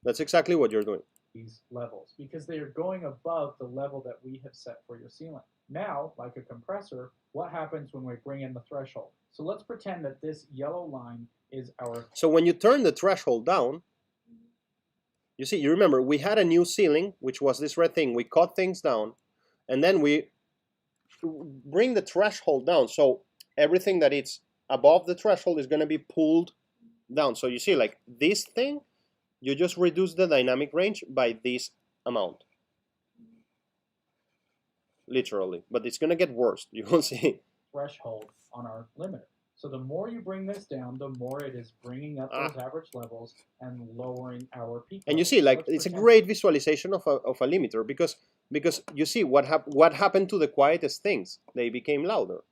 Speaker 1: That's exactly what you're doing.
Speaker 5: These levels, because they are going above the level that we have set for your ceiling. Now, like a compressor, what happens when we bring in the threshold? So let's pretend that this yellow line is our...
Speaker 1: So when you turn the threshold down, you remember, we had a new ceiling, which was this red thing. We cut things down, and then we bring the threshold down. So everything that it's above the threshold is going to be pulled down. So you see, like this thing, you just reduce the dynamic range by this amount. Literally. But it's going to get worse. You will see.
Speaker 5: Threshold on our limiter. So the more you bring this down, the more it is bringing up those average levels and lowering our peak
Speaker 1: And
Speaker 5: levels.
Speaker 1: you see, like
Speaker 5: Let's
Speaker 1: it's a
Speaker 5: pretend-
Speaker 1: great visualization of a limiter because you see what happened to the quietest things. They became louder.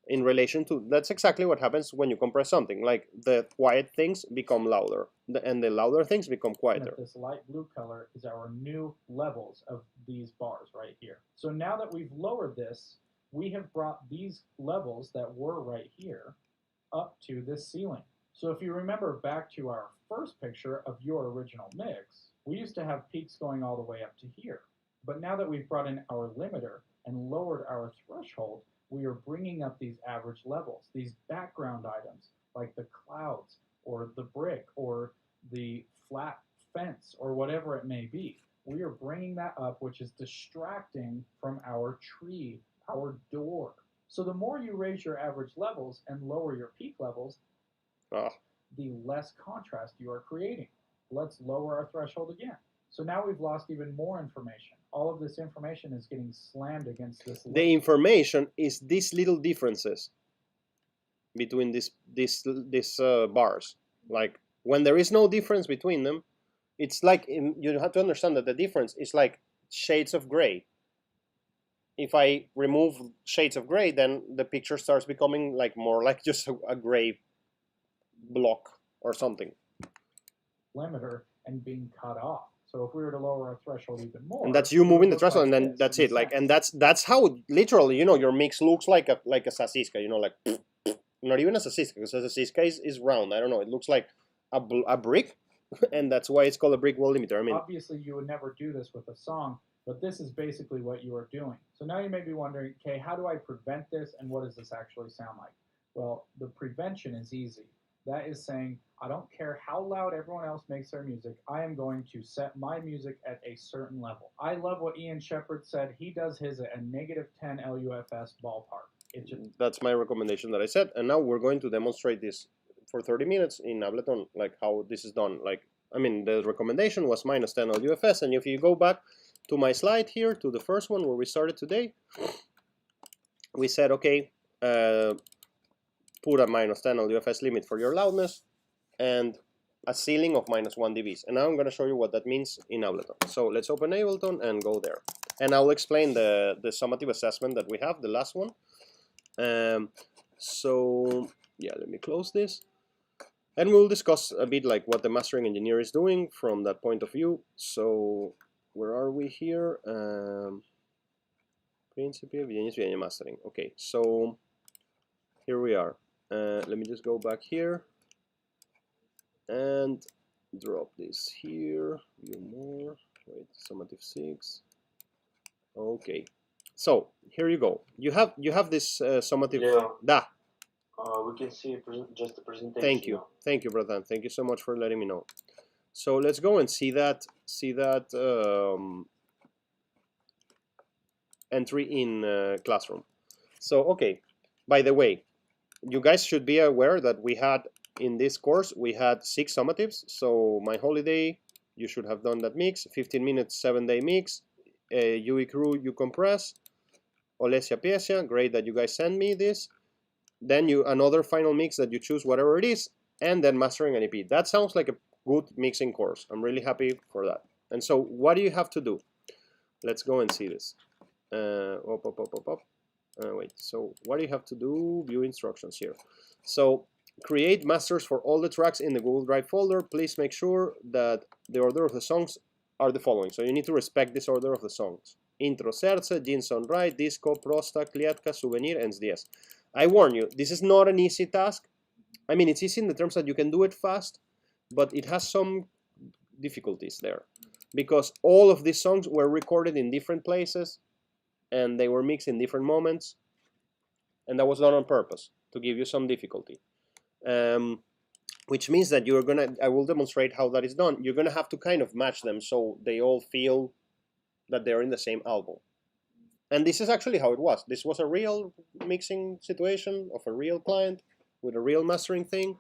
Speaker 1: In relation to, that's exactly what happens when you compress something. Like the quiet things become louder, and the louder things become quieter.
Speaker 5: This light blue color is our new levels of these bars right here. So now that we've lowered this, we have brought these levels that were right here up to this ceiling. So if you remember back to our first picture of your original mix, we used to have peaks going all the way up to here. But now that we've brought in our limiter and lowered our threshold, we are bringing up these average levels, these background items like the clouds or the brick or the flat fence or whatever it may be. We are bringing that up, which is distracting from our tree, our door. So the more you raise your average levels and lower your peak levels, the less contrast you are creating. Let's lower our threshold again. So now we've lost even more information. All of this information is getting slammed against this level.
Speaker 1: The information is these little differences between these bars. Like when there is no difference between them, it's like you have to understand that the difference is like shades of gray. If I remove shades of gray, then the picture starts becoming like more like just a gray block or something.
Speaker 5: Limiter and being cut off. So if we were to lower our threshold even more,
Speaker 1: and that's you moving the threshold, and then that's it. Like, and that's how literally, you know, your mix looks like a sasisca. You know, like not even a sasisca, because a sasisca is round. I don't know. It looks like a brick, and that's why it's called a brick wall limiter. I mean,
Speaker 5: obviously you would never do this with a song, but this is basically what you are doing. So now you may be wondering, okay, how do I prevent this, and what does this actually sound like? Well, the prevention is easy. That is saying, I don't care how loud everyone else makes their music, I am going to set my music at a certain level. I love what Ian Shepherd said. He does his at a -10 LUFS ballpark.
Speaker 1: That's my recommendation that I said, and now we're going to demonstrate this for 30 minutes in Ableton, like how this is done. Like, I mean, the recommendation was -10 LUFS, and if you go back to my slide here, to the first one where we started today, we said, okay, put a -10 LUFS limit for your loudness and a ceiling of -1 dBs. And now I'm going to show you what that means in Ableton. So let's open Ableton and go there. And I'll explain the summative assessment that we have, the last one. So yeah, let me close this. And we'll discuss a bit like what the mastering engineer is doing from that point of view. So where are we here? Principio, Virginia mastering. Okay, so here we are. Let me just go back here and drop this here. View more. Wait, summative 6. Okay, so here you go. You have this summative.
Speaker 6: Yeah. We can see just the presentation.
Speaker 1: Thank you, brother. Thank you so much for letting me know. So let's go and see that entry in Classroom. So okay, by the way, you guys should be aware that we had in this course we had 6 summatives. So my holiday, you should have done that mix. 15 minutes 7-day mix. UE crew, you compress. Olesia Piesia, great that you guys send me this. Then another final mix that you choose whatever it is, and then mastering an EP. That sounds like a good mixing course. I'm really happy for that. And so what do you have to do? Let's go and see this. Wait, so what do you have to do? View instructions here. So create masters for all the tracks in the Google Drive folder. Please make sure that the order of the songs are the following. So you need to respect this order of the songs. Intro, Serce, Jinson Right, Disco, Prosta, Kliatka, Souvenir, and SDS. I warn you, this is not an easy task. I mean, it's easy in the terms that you can do it fast, but it has some difficulties there. Because all of these songs were recorded in different places, and they were mixed in different moments, and that was done on purpose, to give you some difficulty. Which means that I will demonstrate how that is done. You're gonna have to kind of match them so they all feel that they're in the same album. And this is actually how it was. This was a real mixing situation of a real client with a real mastering thing.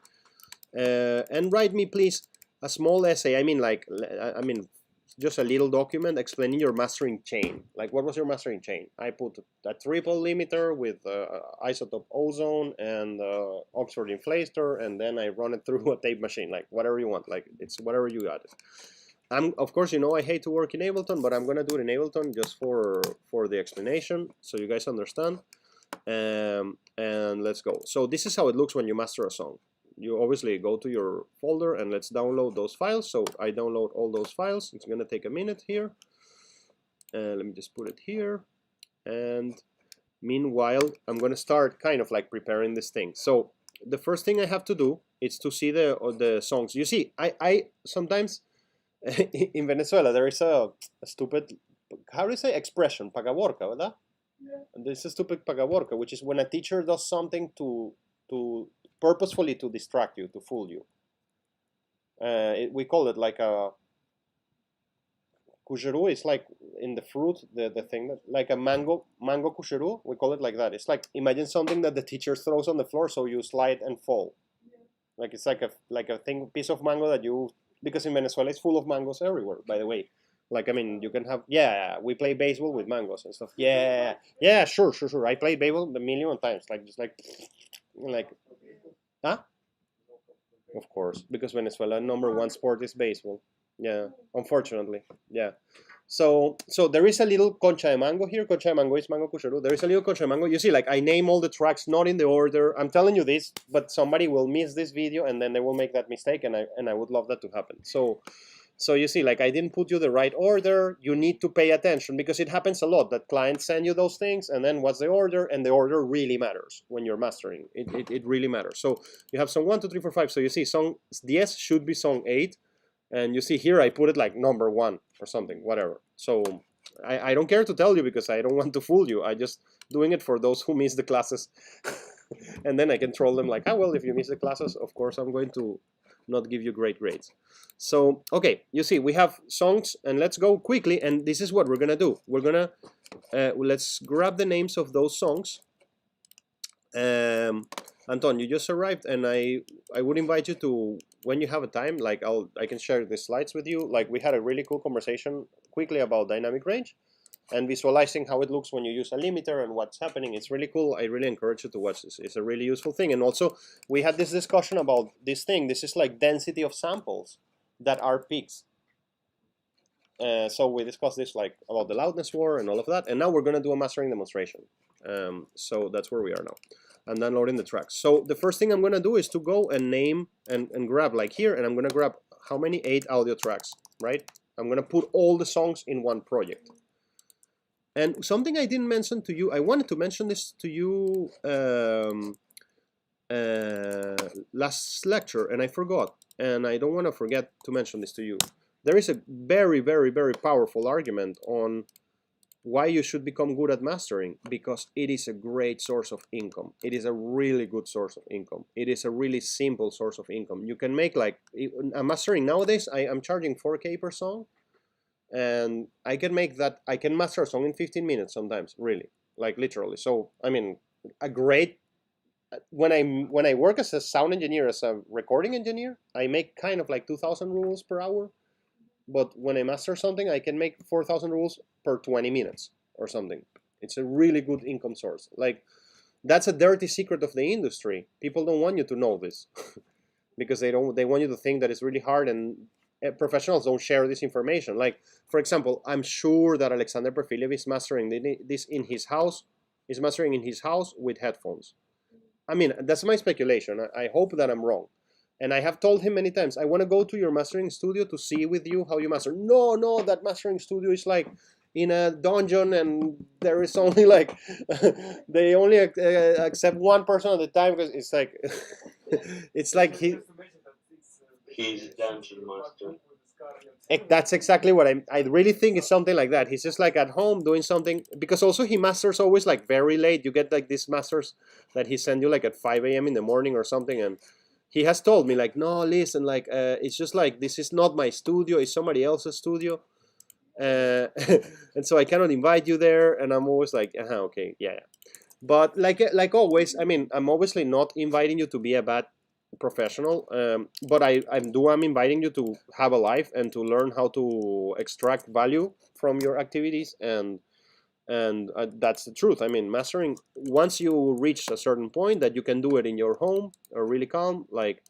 Speaker 1: And write me, please, a small essay. I mean, just a little document explaining your mastering chain. Like, what was your mastering chain? I put a triple limiter with isotope ozone and Oxford inflator, and then I run it through a tape machine. Like, whatever you want. Like, it's whatever you got it. Of course, you know, I hate to work in Ableton, but I'm gonna do it in Ableton just for the explanation, so you guys understand. And let's go. So this is how it looks when you master a song. You obviously go to your folder and let's download those files. So I download all those files. It's gonna take a minute here. Let me just put it here. And meanwhile, I'm gonna start kind of like preparing this thing. So the first thing I have to do is to see the songs. You see, I sometimes in Venezuela there is a stupid, how do you say, expression, pagaborca, ¿verdad?
Speaker 3: Yeah.
Speaker 1: This is stupid pagaborca, which is when a teacher does something to purposefully to distract you, to fool you. We call it like a kujeru. It's like in the fruit, the thing that, like a mango kujeru. We call it like that. It's like, imagine something that the teacher throws on the floor, so you slide and fall.
Speaker 3: Yeah.
Speaker 1: Like it's like a piece of mango that you, because in Venezuela it's full of mangoes everywhere, by the way. Like, I mean, you can have, yeah, we play baseball with mangoes and stuff. Yeah, sure. I played baseball a million times, like, just like, huh? Of course, because Venezuela #1 sport is baseball. Yeah, unfortunately, yeah. So there is a little concha de mango here. Concha de mango is mango cuchero. There is a little concha de mango. You see, like, I name all the tracks not in the order. I'm telling you this, but somebody will miss this video and then they will make that mistake, and I would love that to happen. So you see, like, I didn't put you the right order. You need to pay attention because it happens a lot that clients send you those things and then what's the order? And the order really matters when you're mastering. It really matters. So you have song 1, 2, 3, 4, 5. So you see song 10 should be song 8. And you see here I put it like #1 or something, whatever. So I don't care to tell you because I don't want to fool you. I just doing it for those who miss the classes. And then I can troll them like, well, if you miss the classes, of course I'm going to not give you great grades. So, okay, you see, we have songs, and let's go quickly, and this is what we're gonna do. We're gonna, let's grab the names of those songs. Anton, you just arrived, and I would invite you to, when you have a time, like I can share the slides with you. Like, we had a really cool conversation quickly about dynamic range and visualizing how it looks when you use a limiter and what's happening. It's really cool. I really encourage you to watch this. It's a really useful thing. And also, we had this discussion about this thing. This is like density of samples that are peaks. So we discussed this, like, about the loudness war and all of that. And now we're going to do a mastering demonstration. So that's where we are now. And then loading the tracks. So the first thing I'm going to do is to go and name and grab, like here, and I'm going to grab how many? 8 audio tracks, right? I'm going to put all the songs in one project. And something I didn't mention to you, I wanted to mention this to you last lecture, and I forgot. And I don't want to forget to mention this to you. There is a very, very, very powerful argument on why you should become good at mastering, because it is a great source of income. It is a really good source of income. It is a really simple source of income. You can make, like, a mastering nowadays, I'm charging 4K per song, and I can make that, I can master a song in 15 minutes sometimes, really, like literally. So, I mean, a great, when I work as a sound engineer, as a recording engineer, I make kind of like 2,000 rubles per hour. But when I master something, I can make 4,000 rubles per 20 minutes or something. It's a really good income source. Like, that's a dirty secret of the industry. People don't want you to know this because they want you to think that it's really hard, and professionals don't share this information. Like, for example, I'm sure that Alexander Perfiliev is mastering this in his house. He's mastering in his house with headphones. I mean, that's my speculation. I hope that I'm wrong. And I have told him many times, I want to go to your mastering studio to see with you how you master. No, that mastering studio is like in a dungeon, and there is only like, they only accept one person at a time, because it's like, it's like
Speaker 6: He's a dungeon master.
Speaker 1: That's exactly what I really think it's something like that. He's just like at home doing something, because also he masters always like very late. You get like these masters that he send you like at 5 a.m. in the morning or something, and he has told me like, no, listen, like, it's just like, this is not my studio, it's somebody else's studio. and so I cannot invite you there, and I'm always like, okay, yeah. But like always, I mean, I'm obviously not inviting you to be a bad professional, but I'm inviting you to have a life and to learn how to extract value from your activities, and that's the truth. I mean, mastering, once you reach a certain point that you can do it in your home or really calm, like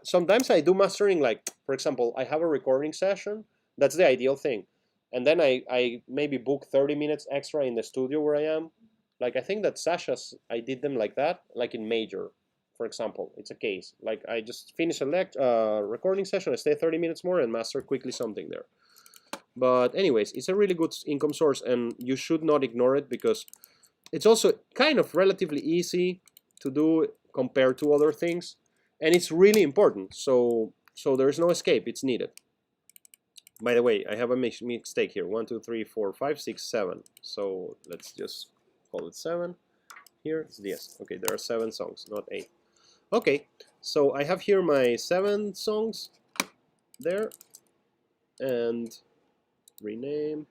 Speaker 1: sometimes I do mastering, like for example, I have a recording session. That's the ideal thing, and then I maybe book 30 minutes extra in the studio where I am. Like I think that Sasha's, I did them like that, like in major, for example. It's a case. Like I just finish a recording session, I stay 30 minutes more and master quickly something there. But anyways, it's a really good income source, and you should not ignore it, because it's also kind of relatively easy to do compared to other things, and it's really important. So there's no escape. It's needed. By the way, I have a mistake here. 1, 2, 3, 4, 5, 6, 7. So let's just call it 7. Here it's this. Okay, there are 7 songs, not 8. Okay, so I have here my 7 songs there, and rename,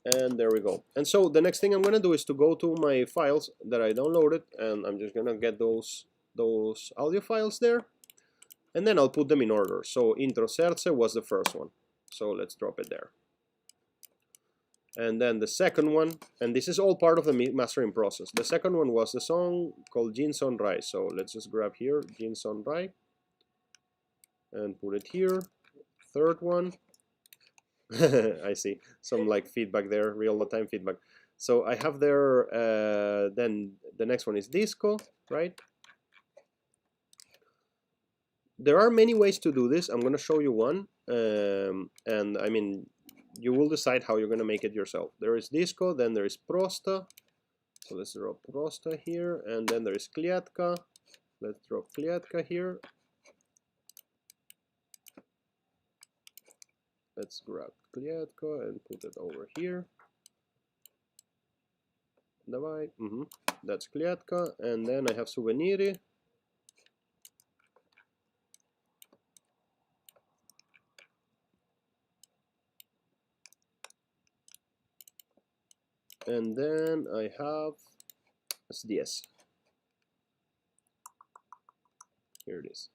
Speaker 1: and there we go. And so the next thing I'm gonna do is to go to my files that I downloaded, and I'm just gonna get those audio files there, and then I'll put them in order. So Introvera was the first one, so let's drop it there. And then the second one, and this is all part of the mastering process. The second one was the song called Jin Son Rai. So let's just grab here Jin Son Rai and put it here. Third one, I see some like feedback there, real-time feedback. So I have there, then the next one is disco, right? There are many ways to do this. I'm going to show you one, and I mean, you will decide how you're going to make it yourself. There is disco, then there is prosta. So let's drop prosta here, and then there is kliatka. Let's drop kliatka here. Let's grab kliatka and put it over here. Давай. That's kliatka, and then I have souveniri. And then I have SDS. Here it is.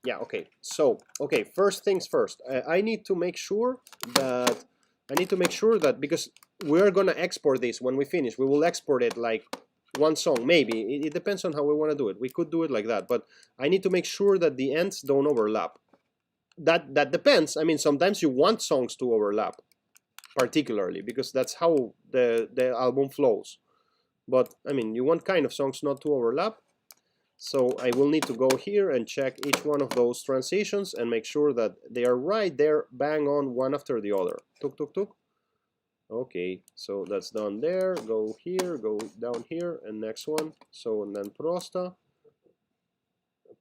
Speaker 1: Yeah, okay. So, okay, first things first. I need to make sure that because we're gonna export this when we finish. We will export it like one song, maybe. It depends on how we want to do it. We could do it like that, but I need to make sure that the ends don't overlap. That depends. I mean, sometimes you want songs to overlap, particularly because that's how the album flows. But I mean, you want kind of songs not to overlap. So I will need to go here and check each one of those transitions and make sure that they are right there, bang on, one after the other. Tuk tuk tuk. Okay, so that's done there. Go here, go down here, and next one. So and then prosta.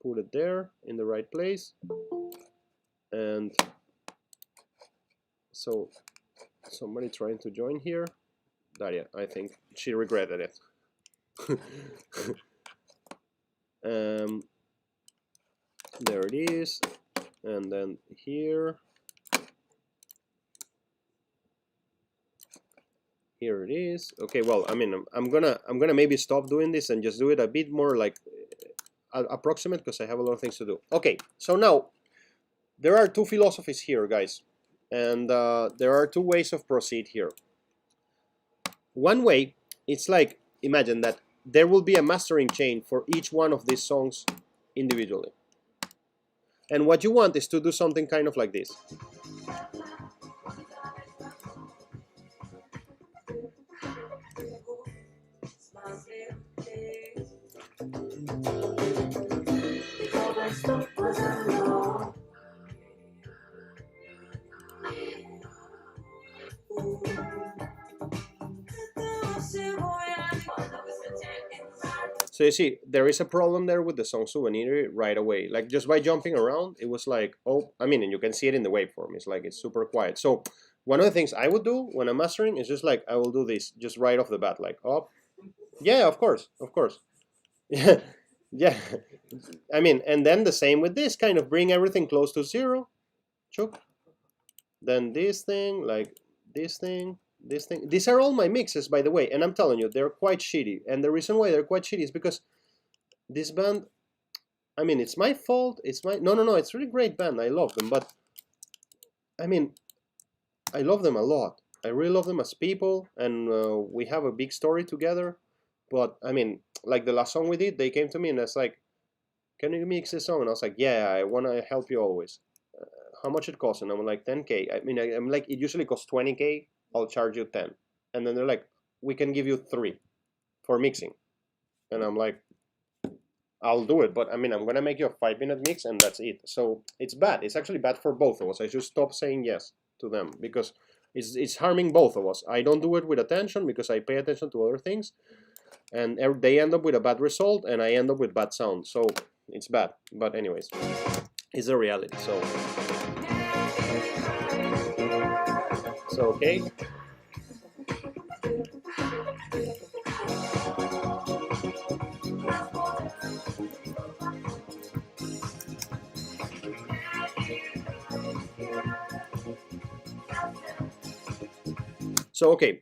Speaker 1: Put it there in the right place. And so somebody trying to join here. Daria, I think she regretted it. There it is, and then here it is. Okay, well, I mean, I'm gonna maybe stop doing this and just do it a bit more like approximate, because I have a lot of things to do. Okay, so now there are 2 philosophies here, guys, and there are 2 ways of proceed here. One way, it's like, imagine that there will be a mastering chain for each one of these songs individually. And what you want is to do something kind of like this. So you see, there is a problem there with the song Souvenir right away. Like just by jumping around, it was like, oh, I mean, and you can see it in the waveform. It's like, it's super quiet. So one of the things I would do when I'm mastering is just like, I will do this just right off the bat, like, oh, yeah, of course. Yeah, Yeah, I mean, and then the same with this, kind of bring everything close to zero. Chook. Then this thing, like this thing, this thing. These are all my mixes, by the way, and I'm telling you, they're quite shitty. And the reason why they're quite shitty is because this band, I mean, it's my fault. It's my no. It's a really great band. I love them, but I mean, I love them a lot. I really love them as people, and we have a big story together. But I mean, like the last song we did, they came to me and it's like, "Can you mix this song?" And I was like, "Yeah, I wanna help you always." How much it costs? And I'm like, 10K. I mean, I'm like, it usually costs 20K. I'll charge you 10. And then they're like, we can give you 3 for mixing. And I'm like, I'll do it, but I mean, I'm gonna make you a 5-minute mix and that's it. So it's bad. It's actually bad for both of us. I should stop saying yes to them because it's harming both of us. I don't do it with attention because I pay attention to other things, and they end up with a bad result, and I end up with bad sound. So it's bad. But anyways, it's a reality. So okay. So okay,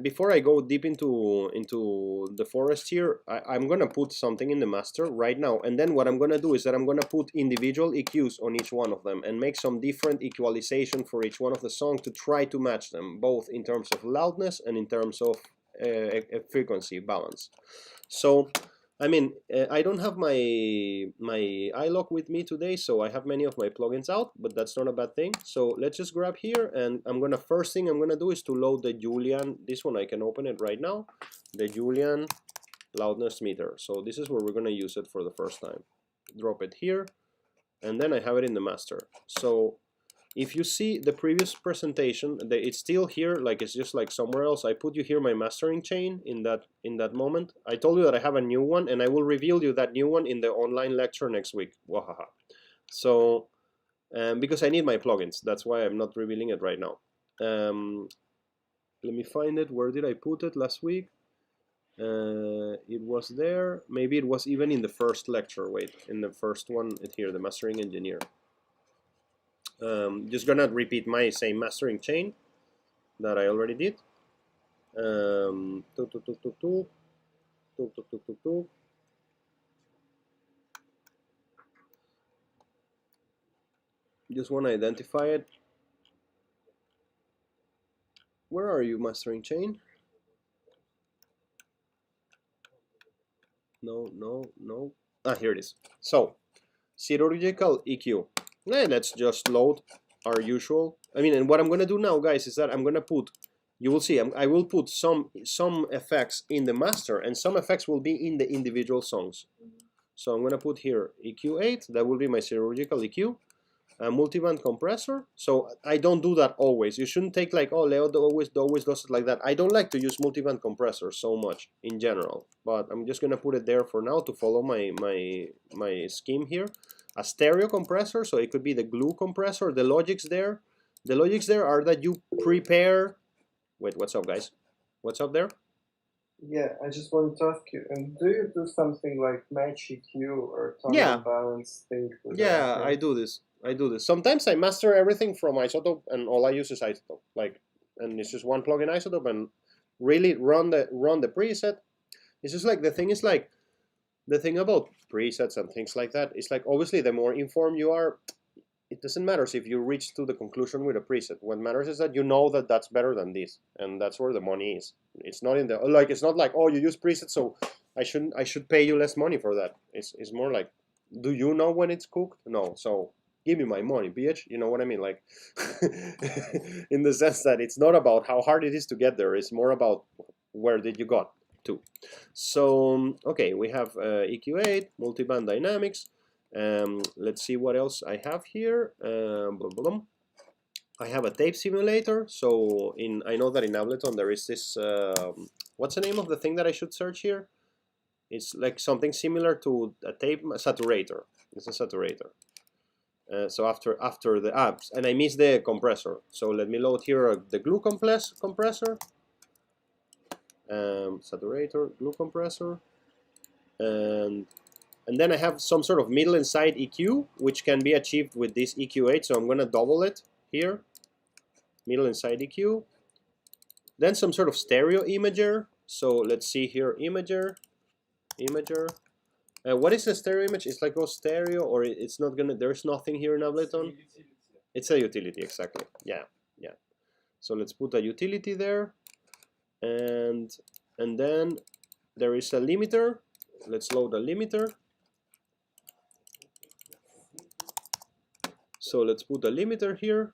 Speaker 1: before I go deep into the forest here, I'm gonna put something in the master right now, and then what I'm gonna do is that I'm gonna put individual EQs on each one of them and make some different equalization for each one of the songs to try to match them, both in terms of loudness and in terms of frequency balance. So I mean, I don't have my iLog with me today, so I have many of my plugins out, but that's not a bad thing. So let's just grab here, and first thing I'm gonna do is to load the Julian. This one I can open it right now, the Julian loudness meter. So this is where we're gonna use it for the first time. Drop it here, and then I have it in the master. So if you see the previous presentation, it's still here, like it's just like somewhere else. I put you here my mastering chain in that moment. I told you that I have a new one, and I will reveal you that new one in the online lecture next week. Wahaha. So because I need my plugins, that's why I'm not revealing it right now. Let me find it. Where did I put it last week? It was there. Maybe it was even in the first lecture. Wait, in the first one here, the mastering engineer. Just gonna repeat my same mastering chain that I already did. Just want to identify it. Where are you, mastering chain? No. Ah, here it is. So, chirurgical EQ. Let's just load our usual. I mean, and what I'm gonna do now, guys, is that I'm gonna put. You will see. I will put some effects in the master, and some effects will be in the individual songs. So I'm gonna put here EQ8. That will be my chirurgical EQ. A multiband compressor. So I don't do that always. You shouldn't take like, oh, Leo always does it like that. I don't like to use multiband compressors so much in general, but I'm just gonna put it there for now to follow my scheme here. A stereo compressor, so it could be the glue compressor. The logics there are that you prepare. Wait, what's up, guys? What's up there?
Speaker 2: Yeah, I just wanted to ask you, and do you do something like match EQ or tonal balance thing?
Speaker 1: Yeah, I do this. Sometimes I master everything from Isotope, and all I use is Isotope. Like, and it's just one plugin Isotope, and really run the preset. It's just like the thing is like the thing about presets and things like that. It's like obviously the more informed you are, it doesn't matter if you reach to the conclusion with a preset. What matters is that you know that that's better than this, and that's where the money is. It's not in the like. It's not like, oh, you use presets, so I should pay you less money for that. It's more like, do you know when it's cooked? No, so give me my money, bitch. You know what I mean? Like, in the sense that it's not about how hard it is to get there. It's more about where did you got to. So okay, we have EQ8, multiband dynamics. Let's see what else I have here. I have a tape simulator. So I know that in Ableton there is this. What's the name of the thing that I should search here? It's like something similar to a tape saturator. It's a saturator. So after the apps, and I missed the compressor. So let me load here the glue compressor. Saturator, glue compressor, and And then I have some sort of middle and side EQ, which can be achieved with this EQ8. So I'm going to double it here, middle and side EQ. Then some sort of stereo imager. So let's see here, imager. What is a stereo image? It's like a stereo, or it's not gonna. There's nothing here in Ableton. It's a utility, exactly. Yeah. So let's put a utility there, and then there is a limiter. Let's load a limiter. So let's put a limiter here.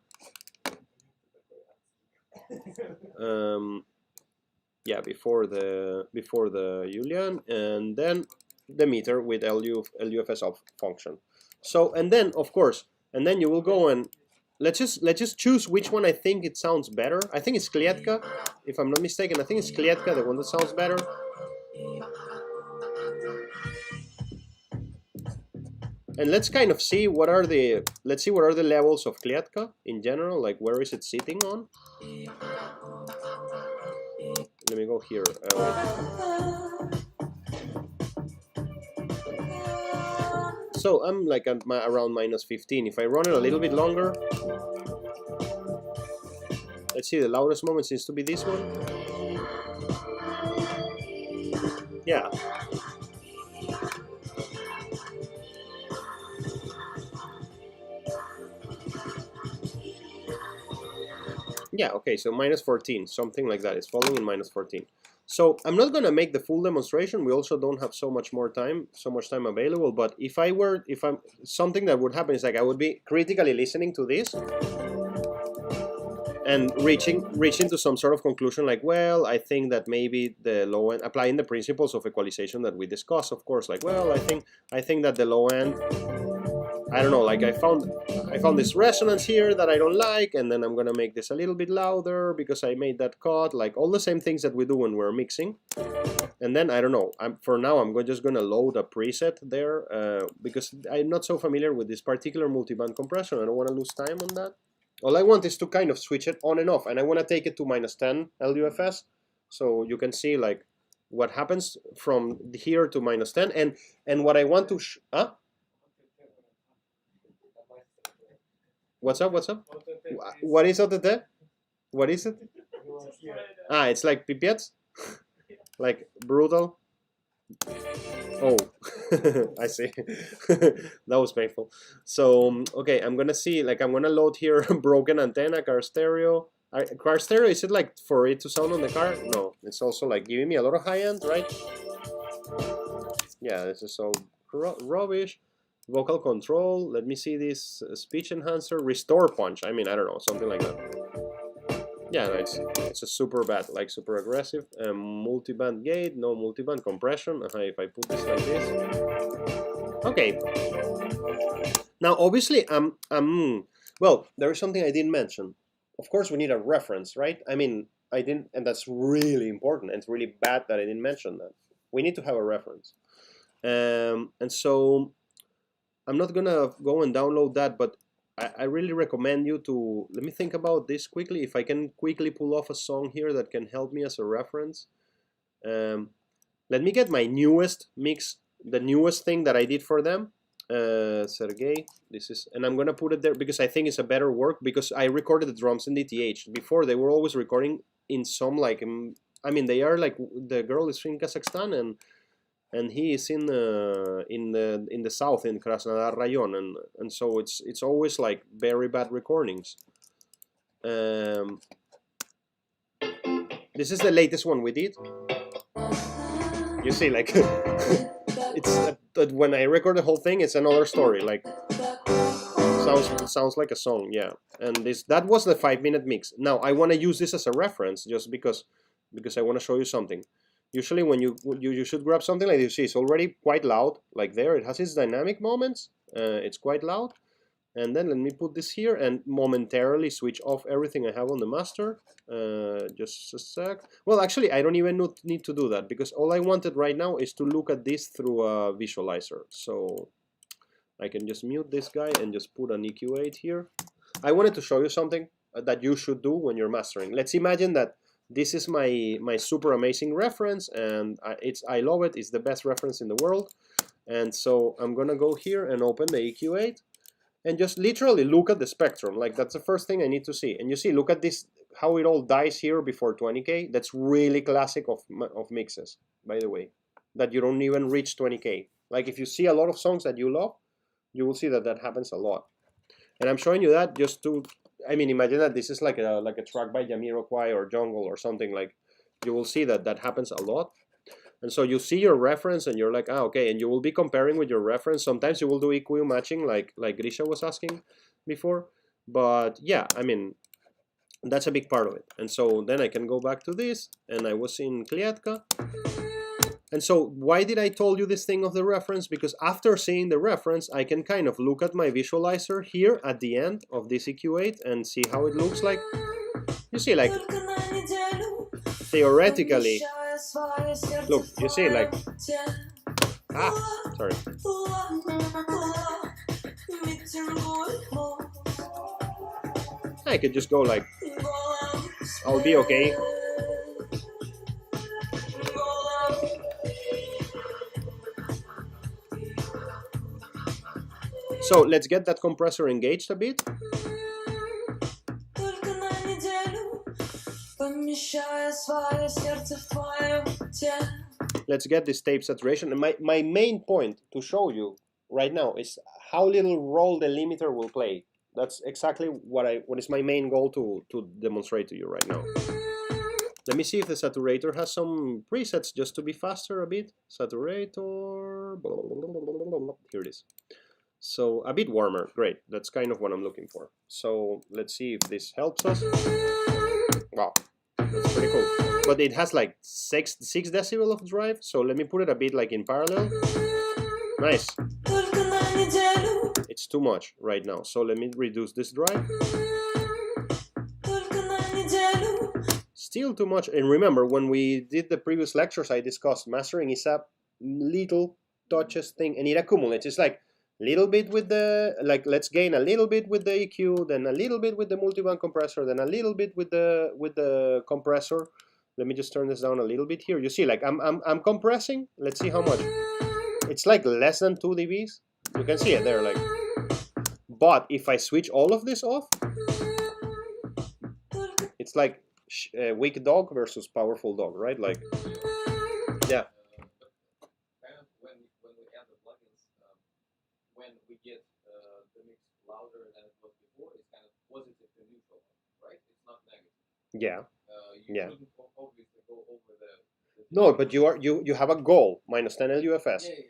Speaker 1: Yeah, before the Julian, and then the meter with LUFS function. So, and then of course, and then you will go and let's just choose which one I think it sounds better. I think it's Klietka, if I'm not mistaken. I think it's Klietka, the one that sounds better. And let's kind of see what are the levels of Klietka in general, like where is it sitting on. Let me go here. So I'm like at around -15. If I run it a little bit longer, let's see, the loudest moment seems to be this one. Yeah. Yeah, okay, so -14, something like that. It's falling in -14. So I'm not gonna make the full demonstration. We also don't have so much time available. But if I'm something that would happen is like I would be critically listening to this and reaching to some sort of conclusion like, well, I think that maybe the low end, applying the principles of equalization that we discussed, of course, like, well, I think that the low end, I don't know, like I found this resonance here that I don't like, and then I'm gonna make this a little bit louder because I made that cut, like all the same things that we do when we're mixing. And then I don't know, for now I'm just gonna load a preset there because I'm not so familiar with this particular multiband compressor. I don't want to lose time on that. All I want is to kind of switch it on and off, and I want to take it to -10 LUFS, so you can see like what happens from here to -10, and what I want to What's up? What is OTT? What is it? Ah, it's like pipiets? Like brutal? Oh, I see. That was painful. So, okay, I'm gonna see, like, I'm gonna load here broken antenna, car stereo. Car stereo, is it like for it to sound on the car? No, it's also like giving me a lot of high end, right? Yeah, this is so rubbish. Vocal control, let me see this speech enhancer, restore punch. I mean, I don't know, something like that. Yeah, no, it's a super bad, like super aggressive. Multiband gate, no multiband compression. If I put this like this, okay. Now, obviously, well, there is something I didn't mention. Of course, we need a reference, right? I mean, I didn't, and that's really important. And it's really bad that I didn't mention that. We need to have a reference, and so. I'm not gonna go and download that, but I really recommend you to, let me think about this quickly, if I can quickly pull off a song here that can help me as a reference. Let me get my newest mix, the newest thing that I did for them. Sergey, this is, and I'm gonna put it there because I think it's a better work, because I recorded the drums in DTH. Before, they were always recording in some, like, I mean, they are like, the girl is from Kazakhstan, and he is in the south in Krasnodar Rayon, and so it's always like very bad recordings. This is the latest one we did. You see, like it's when I record the whole thing, it's another story. Like sounds like a song, yeah. And that was the 5-minute mix. Now I want to use this as a reference just because I want to show you something. Usually when you should grab something like this, see, it's already quite loud, like there, it has its dynamic moments, it's quite loud, and then let me put this here and momentarily switch off everything I have on the master, just a sec. Well, actually, I don't even need to do that, because all I wanted right now is to look at this through a visualizer, so I can just mute this guy and just put an EQ8 here. I wanted to show you something that you should do when you're mastering. Let's imagine that this is my super amazing reference, and I love it. It's the best reference in the world. And so I'm gonna go here and open the EQ8 and just literally look at the spectrum. Like, that's the first thing I need to see. And you see, look at this, how it all dies here before 20K. That's really classic of mixes, by the way, that you don't even reach 20K. Like, if you see a lot of songs that you love, you will see that that happens a lot. And I'm showing you that just to, I mean, imagine that this is like a track by Jamiroquai or Jungle or something. Like, you will see that that happens a lot. And so you see your reference and you're like, ah, okay, and you will be comparing with your reference. Sometimes you will do EQ matching, like Grisha was asking before. But yeah, I mean, that's a big part of it. And so then I can go back to this, and I was in Klietka. And so why did I told you this thing of the reference? Because after seeing the reference, I can kind of look at my visualizer here at the end of this EQ8 and see how it looks like. You see, like, theoretically, look, you see, like, sorry. I could just go like, I'll be okay. So let's get that compressor engaged a bit. Let's get this tape saturation. And my main point to show you right now is how little role the limiter will play. That's exactly what is my main goal to demonstrate to you right now. Let me see if the saturator has some presets just to be faster a bit. Saturator, blah, blah, blah, blah. Here it is. So a bit warmer, great. That's kind of what I'm looking for. So let's see if this helps us. Wow, that's pretty cool. But it has like 6 decibel of drive. So let me put it a bit like in parallel. Nice. It's too much right now. So let me reduce this drive. Still too much. And remember, when we did the previous lectures, I discussed mastering is a little touches thing, and it accumulates. It's like little bit with the, like, let's gain a little bit with the EQ, then a little bit with the multiband compressor, then a little bit with the compressor. Let me just turn this down a little bit here. You see, like, I'm compressing. Let's see how much. It's like less than 2 dBs. You can see it there, like. But if I switch all of this off, it's like weak dog versus powerful dog, right? Like, yeah.
Speaker 7: Kind of when we add the plugins, when we get the mix louder than it was before, it's kind of positive to neutral, right? It's not negative.
Speaker 1: Yeah.
Speaker 7: You shouldn't obviously go over the
Speaker 1: No, but you have a goal, -10 LUFS.
Speaker 7: okay.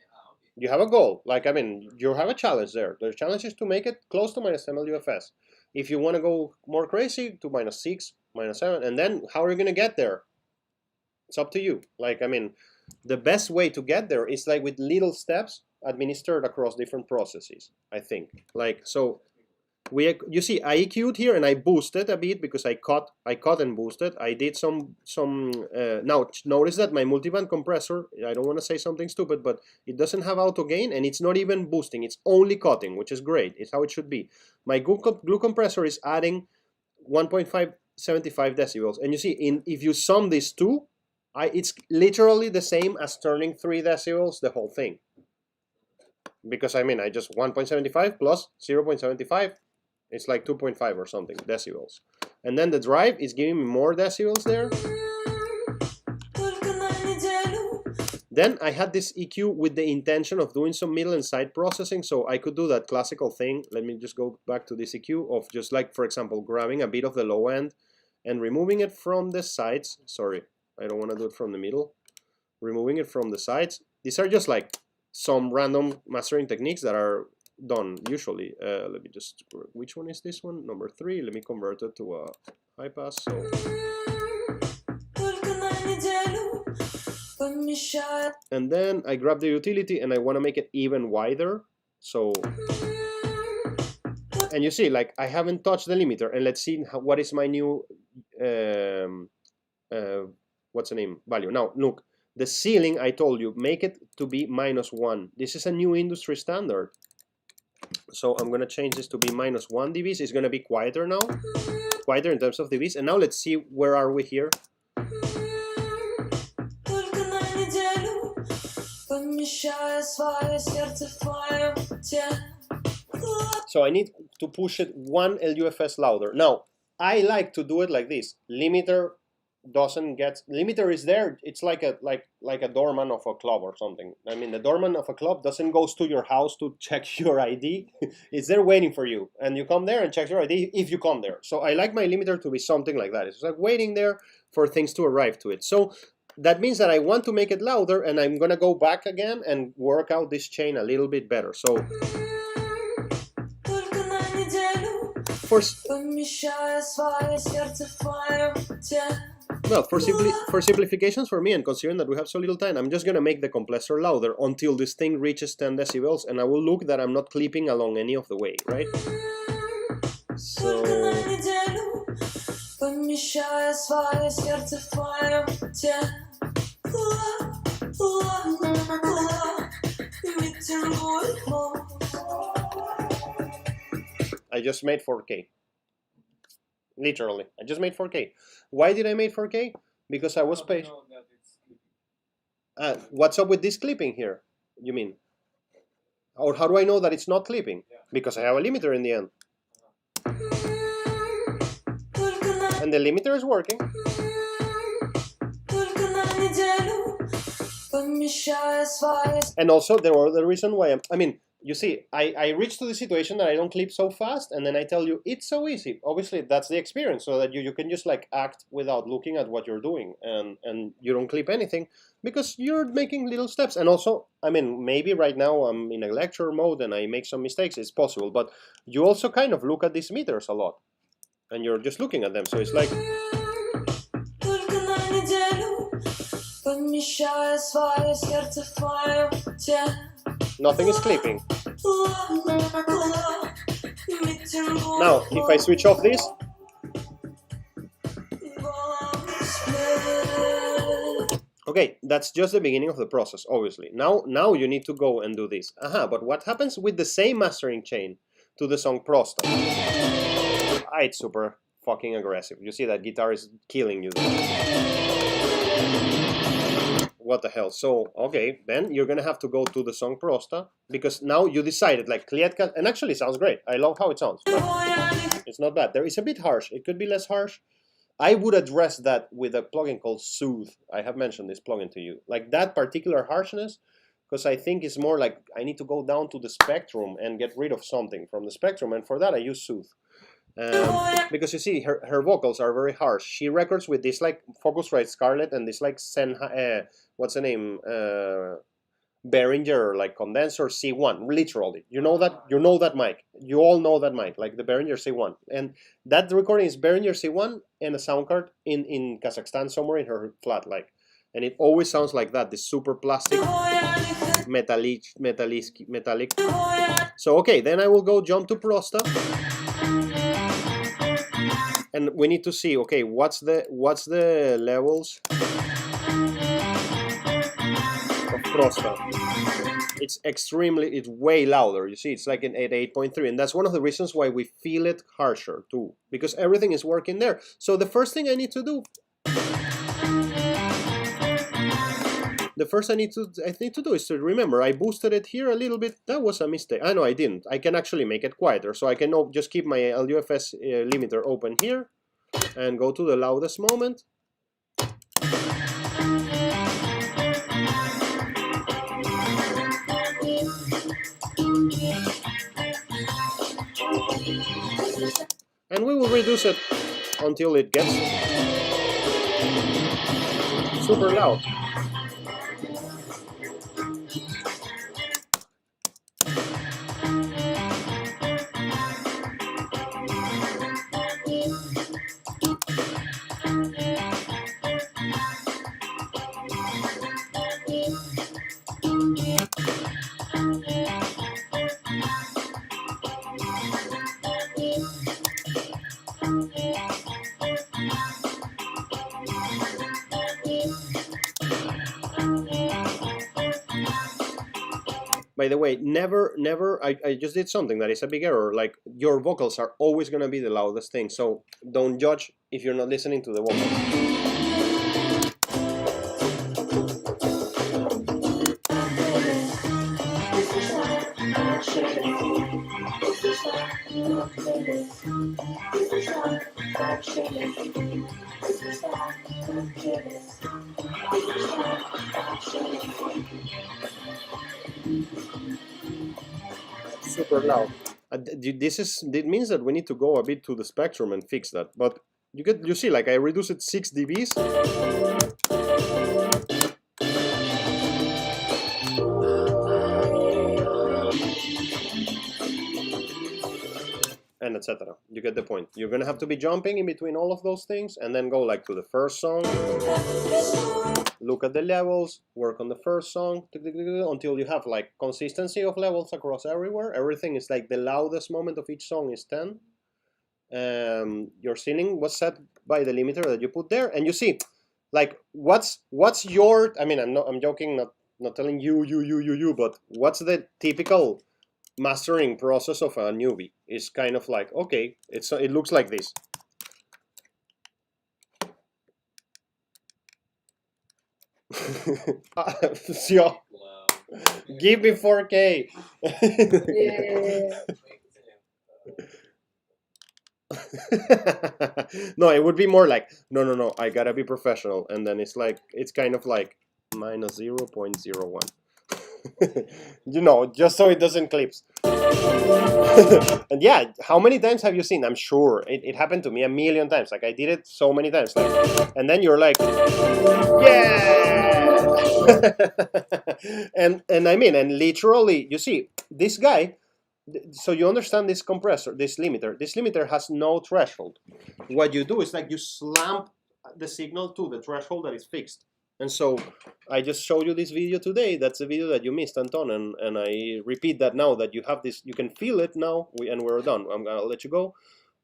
Speaker 1: You have a goal. Like, I mean, you have a challenge there. The challenge is to make it close to -10 LUFS. If you want to go more crazy, to -6, -7, and then how are you going to get there? It's up to you. Like, I mean, the best way to get there is like with little steps administered across different processes, I think. Like, so you see, I EQ'd here and I boosted a bit because I cut and boosted. I did some now notice that my multiband compressor, I don't want to say something stupid, but it doesn't have auto gain and it's not even boosting, it's only cutting, which is great. It's how it should be. My glue compressor is adding 1.575 decibels, and you see, if you sum these two, it's literally the same as turning 3 decibels the whole thing. Because I mean, I just 1.75 plus 0.75. It's like 2.5 or something decibels. And then the drive is giving me more decibels there. Then I had this EQ with the intention of doing some middle and side processing, so I could do that classical thing. Let me just go back to this EQ of just like, for example, grabbing a bit of the low end and removing it from the sides. Sorry, I don't want to do it from the middle. Removing it from the sides. These are just like some random mastering techniques that are done usually. Let me just, which one is this one? Number 3. Let me convert it to a high pass. So and then I grab the utility and I want to make it even wider. So, and you see, like, I haven't touched the limiter, and let's see what is my new what's the name value. Now look, the ceiling, I told you, make it to be -1. This is a new industry standard. So I'm going to change this to be -1 dBs. It's going to be quieter now. Quieter in terms of dBs. And now let's see, where are we here? So I need to push it one LUFS louder. Now, I like to do it like this. Limiter doesn't get, limiter is there. It's like a doorman of a club or something. I mean, the doorman of a club doesn't go to your house to check your ID. It's there waiting for you, and you come there and check your ID if you come there. So I like my limiter to be something like that. It's like waiting there for things to arrive to it. So that means that I want to make it louder, and I'm gonna go back again and work out this chain a little bit better. So for simplifications for me, and considering that we have so little time, I'm just going to make the compressor louder until this thing reaches 10 decibels, and I will look that I'm not clipping along any of the way, right? So... I just made 4K. Literally, I just made 4K. Why did I make 4K? Because I was patient. What's up with this clipping here? You mean? Or how do I know that it's not clipping?
Speaker 4: Yeah.
Speaker 1: Because I have a limiter in the end. And the limiter is working. And also, there were the reason why I mean, you see, I reached to the situation that I don't clip so fast, and then I tell you it's so easy. Obviously, that's the experience, so that you can just like act without looking at what you're doing, and you don't clip anything because you're making little steps. And also, I mean, maybe right now I'm in a lecture mode and I make some mistakes. It's possible, but you also kind of look at these meters a lot, and you're just looking at them. So it's like. Nothing is clipping. Now, if I switch off this, okay, that's just the beginning of the process, obviously. Now you need to go and do this. But what happens with the same mastering chain to the song Prosta? It's super fucking aggressive. You see that guitar is killing you. What the hell? So, okay, then you're gonna have to go to the song Prosta, because now you decided, like, Klietka, and actually it sounds great. I love how it sounds, but it's not bad. There is a bit harsh. It could be less harsh. I would address that with a plugin called Soothe. I have mentioned this plugin to you. Like, that particular harshness, because I think it's more like I need to go down to the spectrum and get rid of something from the spectrum, and for that I use Soothe. Because you see, her vocals are very harsh. She records with this like Focusrite Scarlett and this like what's the name, Behringer like condenser C1. Literally, you know that mic. You all know that mic, like the Behringer C1. And that recording is Behringer C1 and a sound card in Kazakhstan somewhere in her flat, like, and it always sounds like that. This super plastic, metallic. So okay, then I will go jump to Prosta. And we need to see, okay, what's the levels of Prosta? It's way louder. You see, it's like at 8.3, and that's one of the reasons why we feel it harsher too, because everything is working there. So the first thing I need to do, is to remember I boosted it here a little bit. That was a mistake. I know I didn't. I can actually make it quieter, so I can just keep my LUFS limiter open here and go to the loudest moment. And we will reduce it until it gets super loud. by the way, never, I just did something that is a big error. Like, your vocals are always going to be the loudest thing. So don't judge if you're not listening to the vocals. Super loud. This means that we need to go a bit to the spectrum and fix that. But you see, like, I reduced it 6 dBs. And etc. You get the point. You're gonna have to be jumping in between all of those things, and then go like to the first song, look at the levels, work on the first song until you have like consistency of levels across everywhere. Everything is like the loudest moment of each song is 10. Your ceiling was set by the limiter that you put there, and you see, like, what's your? I mean, I'm joking, not telling you, but what's the typical mastering process of a newbie? Is kind of like, okay, it looks like this. So, give me 4K.
Speaker 3: Yeah.
Speaker 1: No, it would be more like, no, I gotta be professional, and then it's like, it's kind of like minus 0.01. You know, just so it doesn't clips. And yeah, how many times have you seen? I'm sure it happened to me a million times. Like, I did it so many times. Like, and then you're like, yeah. and I mean, and literally, you see, this guy. So you understand this compressor, this limiter. This limiter has no threshold. What you do is like you slam the signal to the threshold that is fixed. And so I just showed you this video today. That's a video that you missed, Anton, and I repeat that now that you have this, you can feel it now, and we're done. I'm gonna let you go.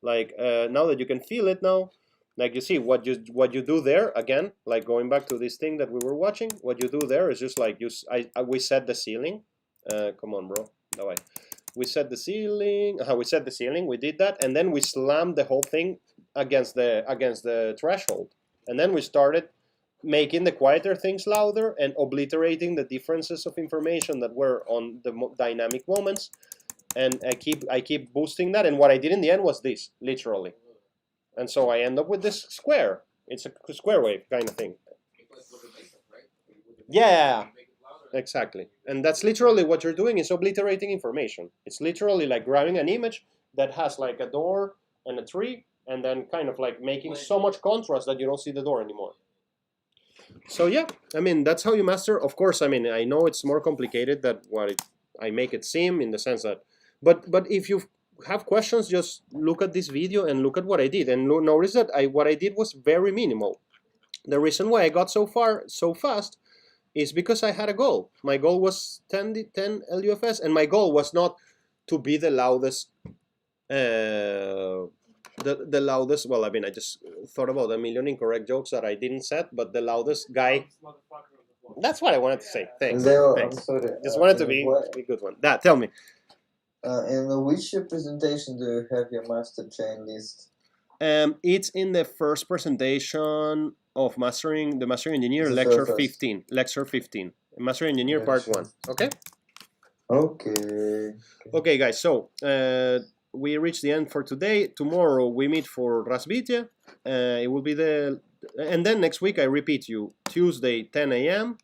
Speaker 1: Like, now that you can feel it now, like, you see what you do there again, like going back to this thing that we were watching. What you do there is just like we set the ceiling. Come on, bro. No way. We set the ceiling. We set the ceiling. We did that, and then we slammed the whole thing against the threshold, and then we started making the quieter things louder and obliterating the differences of information that were on the dynamic moments. And I keep boosting that. And what I did in the end was this, literally. And so I end up with this square. It's a square wave kind of thing. Yeah, exactly. And that's literally what you're doing, is obliterating information. It's literally like grabbing an image that has like a door and a tree, and then kind of like making so much contrast that you don't see the door anymore. So yeah, I mean, that's how you master. Of course, I mean, I know it's more complicated than what I make it seem, in the sense that, but if you have questions, just look at this video and look at what I did, and notice that what I did was very minimal. The reason why I got so far so fast is because I had a goal. My goal was 10 LUFS, and my goal was not to be the loudest. The loudest, well, I mean, I just thought about a million incorrect jokes that I didn't set, but the loudest guy. That's what I wanted to say. Thanks.
Speaker 8: Leo,
Speaker 1: Thanks.
Speaker 8: I'm sorry.
Speaker 1: Just wanted to be a good one. Tell me.
Speaker 8: In which presentation do you have your master chain list?
Speaker 1: It's in the first presentation of the Mastering Engineer, lecture 15. Lecture 15. Mastering Engineer, part 1. Okay?
Speaker 8: Okay.
Speaker 1: Okay, guys, so we reached the end for today. Tomorrow we meet for Развитие. It will be and then next week I repeat you, Tuesday 10 a.m.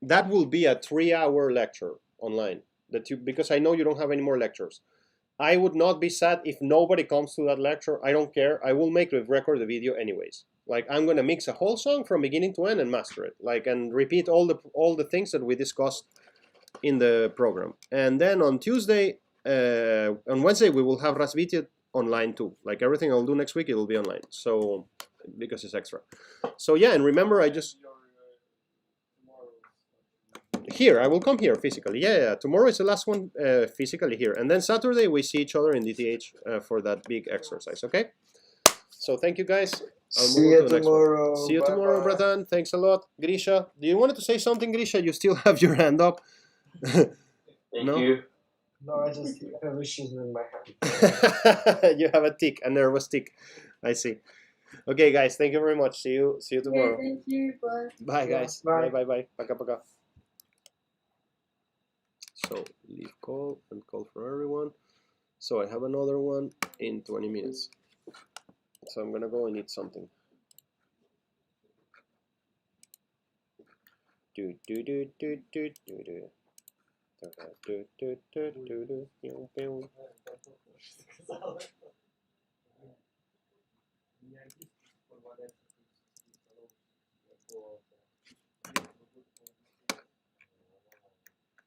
Speaker 1: That will be a 3-hour lecture online. Because I know you don't have any more lectures. I would not be sad if nobody comes to that lecture. I don't care. I will record the video anyways. Like, I'm gonna mix a whole song from beginning to end and master it. Like, and repeat all the things that we discussed in the program. And then on Tuesday. On Wednesday we will have Развитие online too. Like, everything I'll do next week, it will be online. So, because it's extra. So yeah, and remember, I will come here physically. Yeah. Tomorrow is the last one physically here, and then Saturday we see each other in DTH for that big exercise. Okay. So thank you guys.
Speaker 8: See you tomorrow.
Speaker 1: See you tomorrow, Bratan. Thanks a lot, Grisha. Do you want to say something, Grisha? You still have your hand up.
Speaker 6: Thank
Speaker 1: No?
Speaker 6: you.
Speaker 2: No, I just have issues with my hand.
Speaker 1: You have a tick, a nervous tick. I see. Okay, guys, thank you very much. See you
Speaker 3: Okay,
Speaker 1: tomorrow.
Speaker 3: thank you. Bye.
Speaker 1: Bye,
Speaker 2: Yeah,
Speaker 1: guys.
Speaker 2: bye.
Speaker 1: Bye. Пока, пока. So leave call and call for everyone. So I have another one in 20 minutes. So I'm gonna go and eat something. Do do do do do do do. Do do do do do. Pew, pew.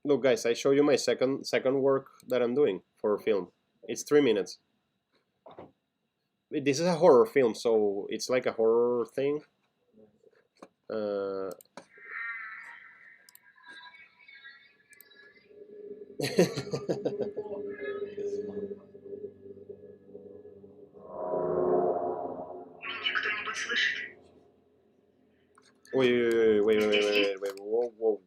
Speaker 1: Look, guys, I show you my second work that I'm doing for film. It's 3 minutes. This is a horror film, so it's like a horror thing. Wait, whoa,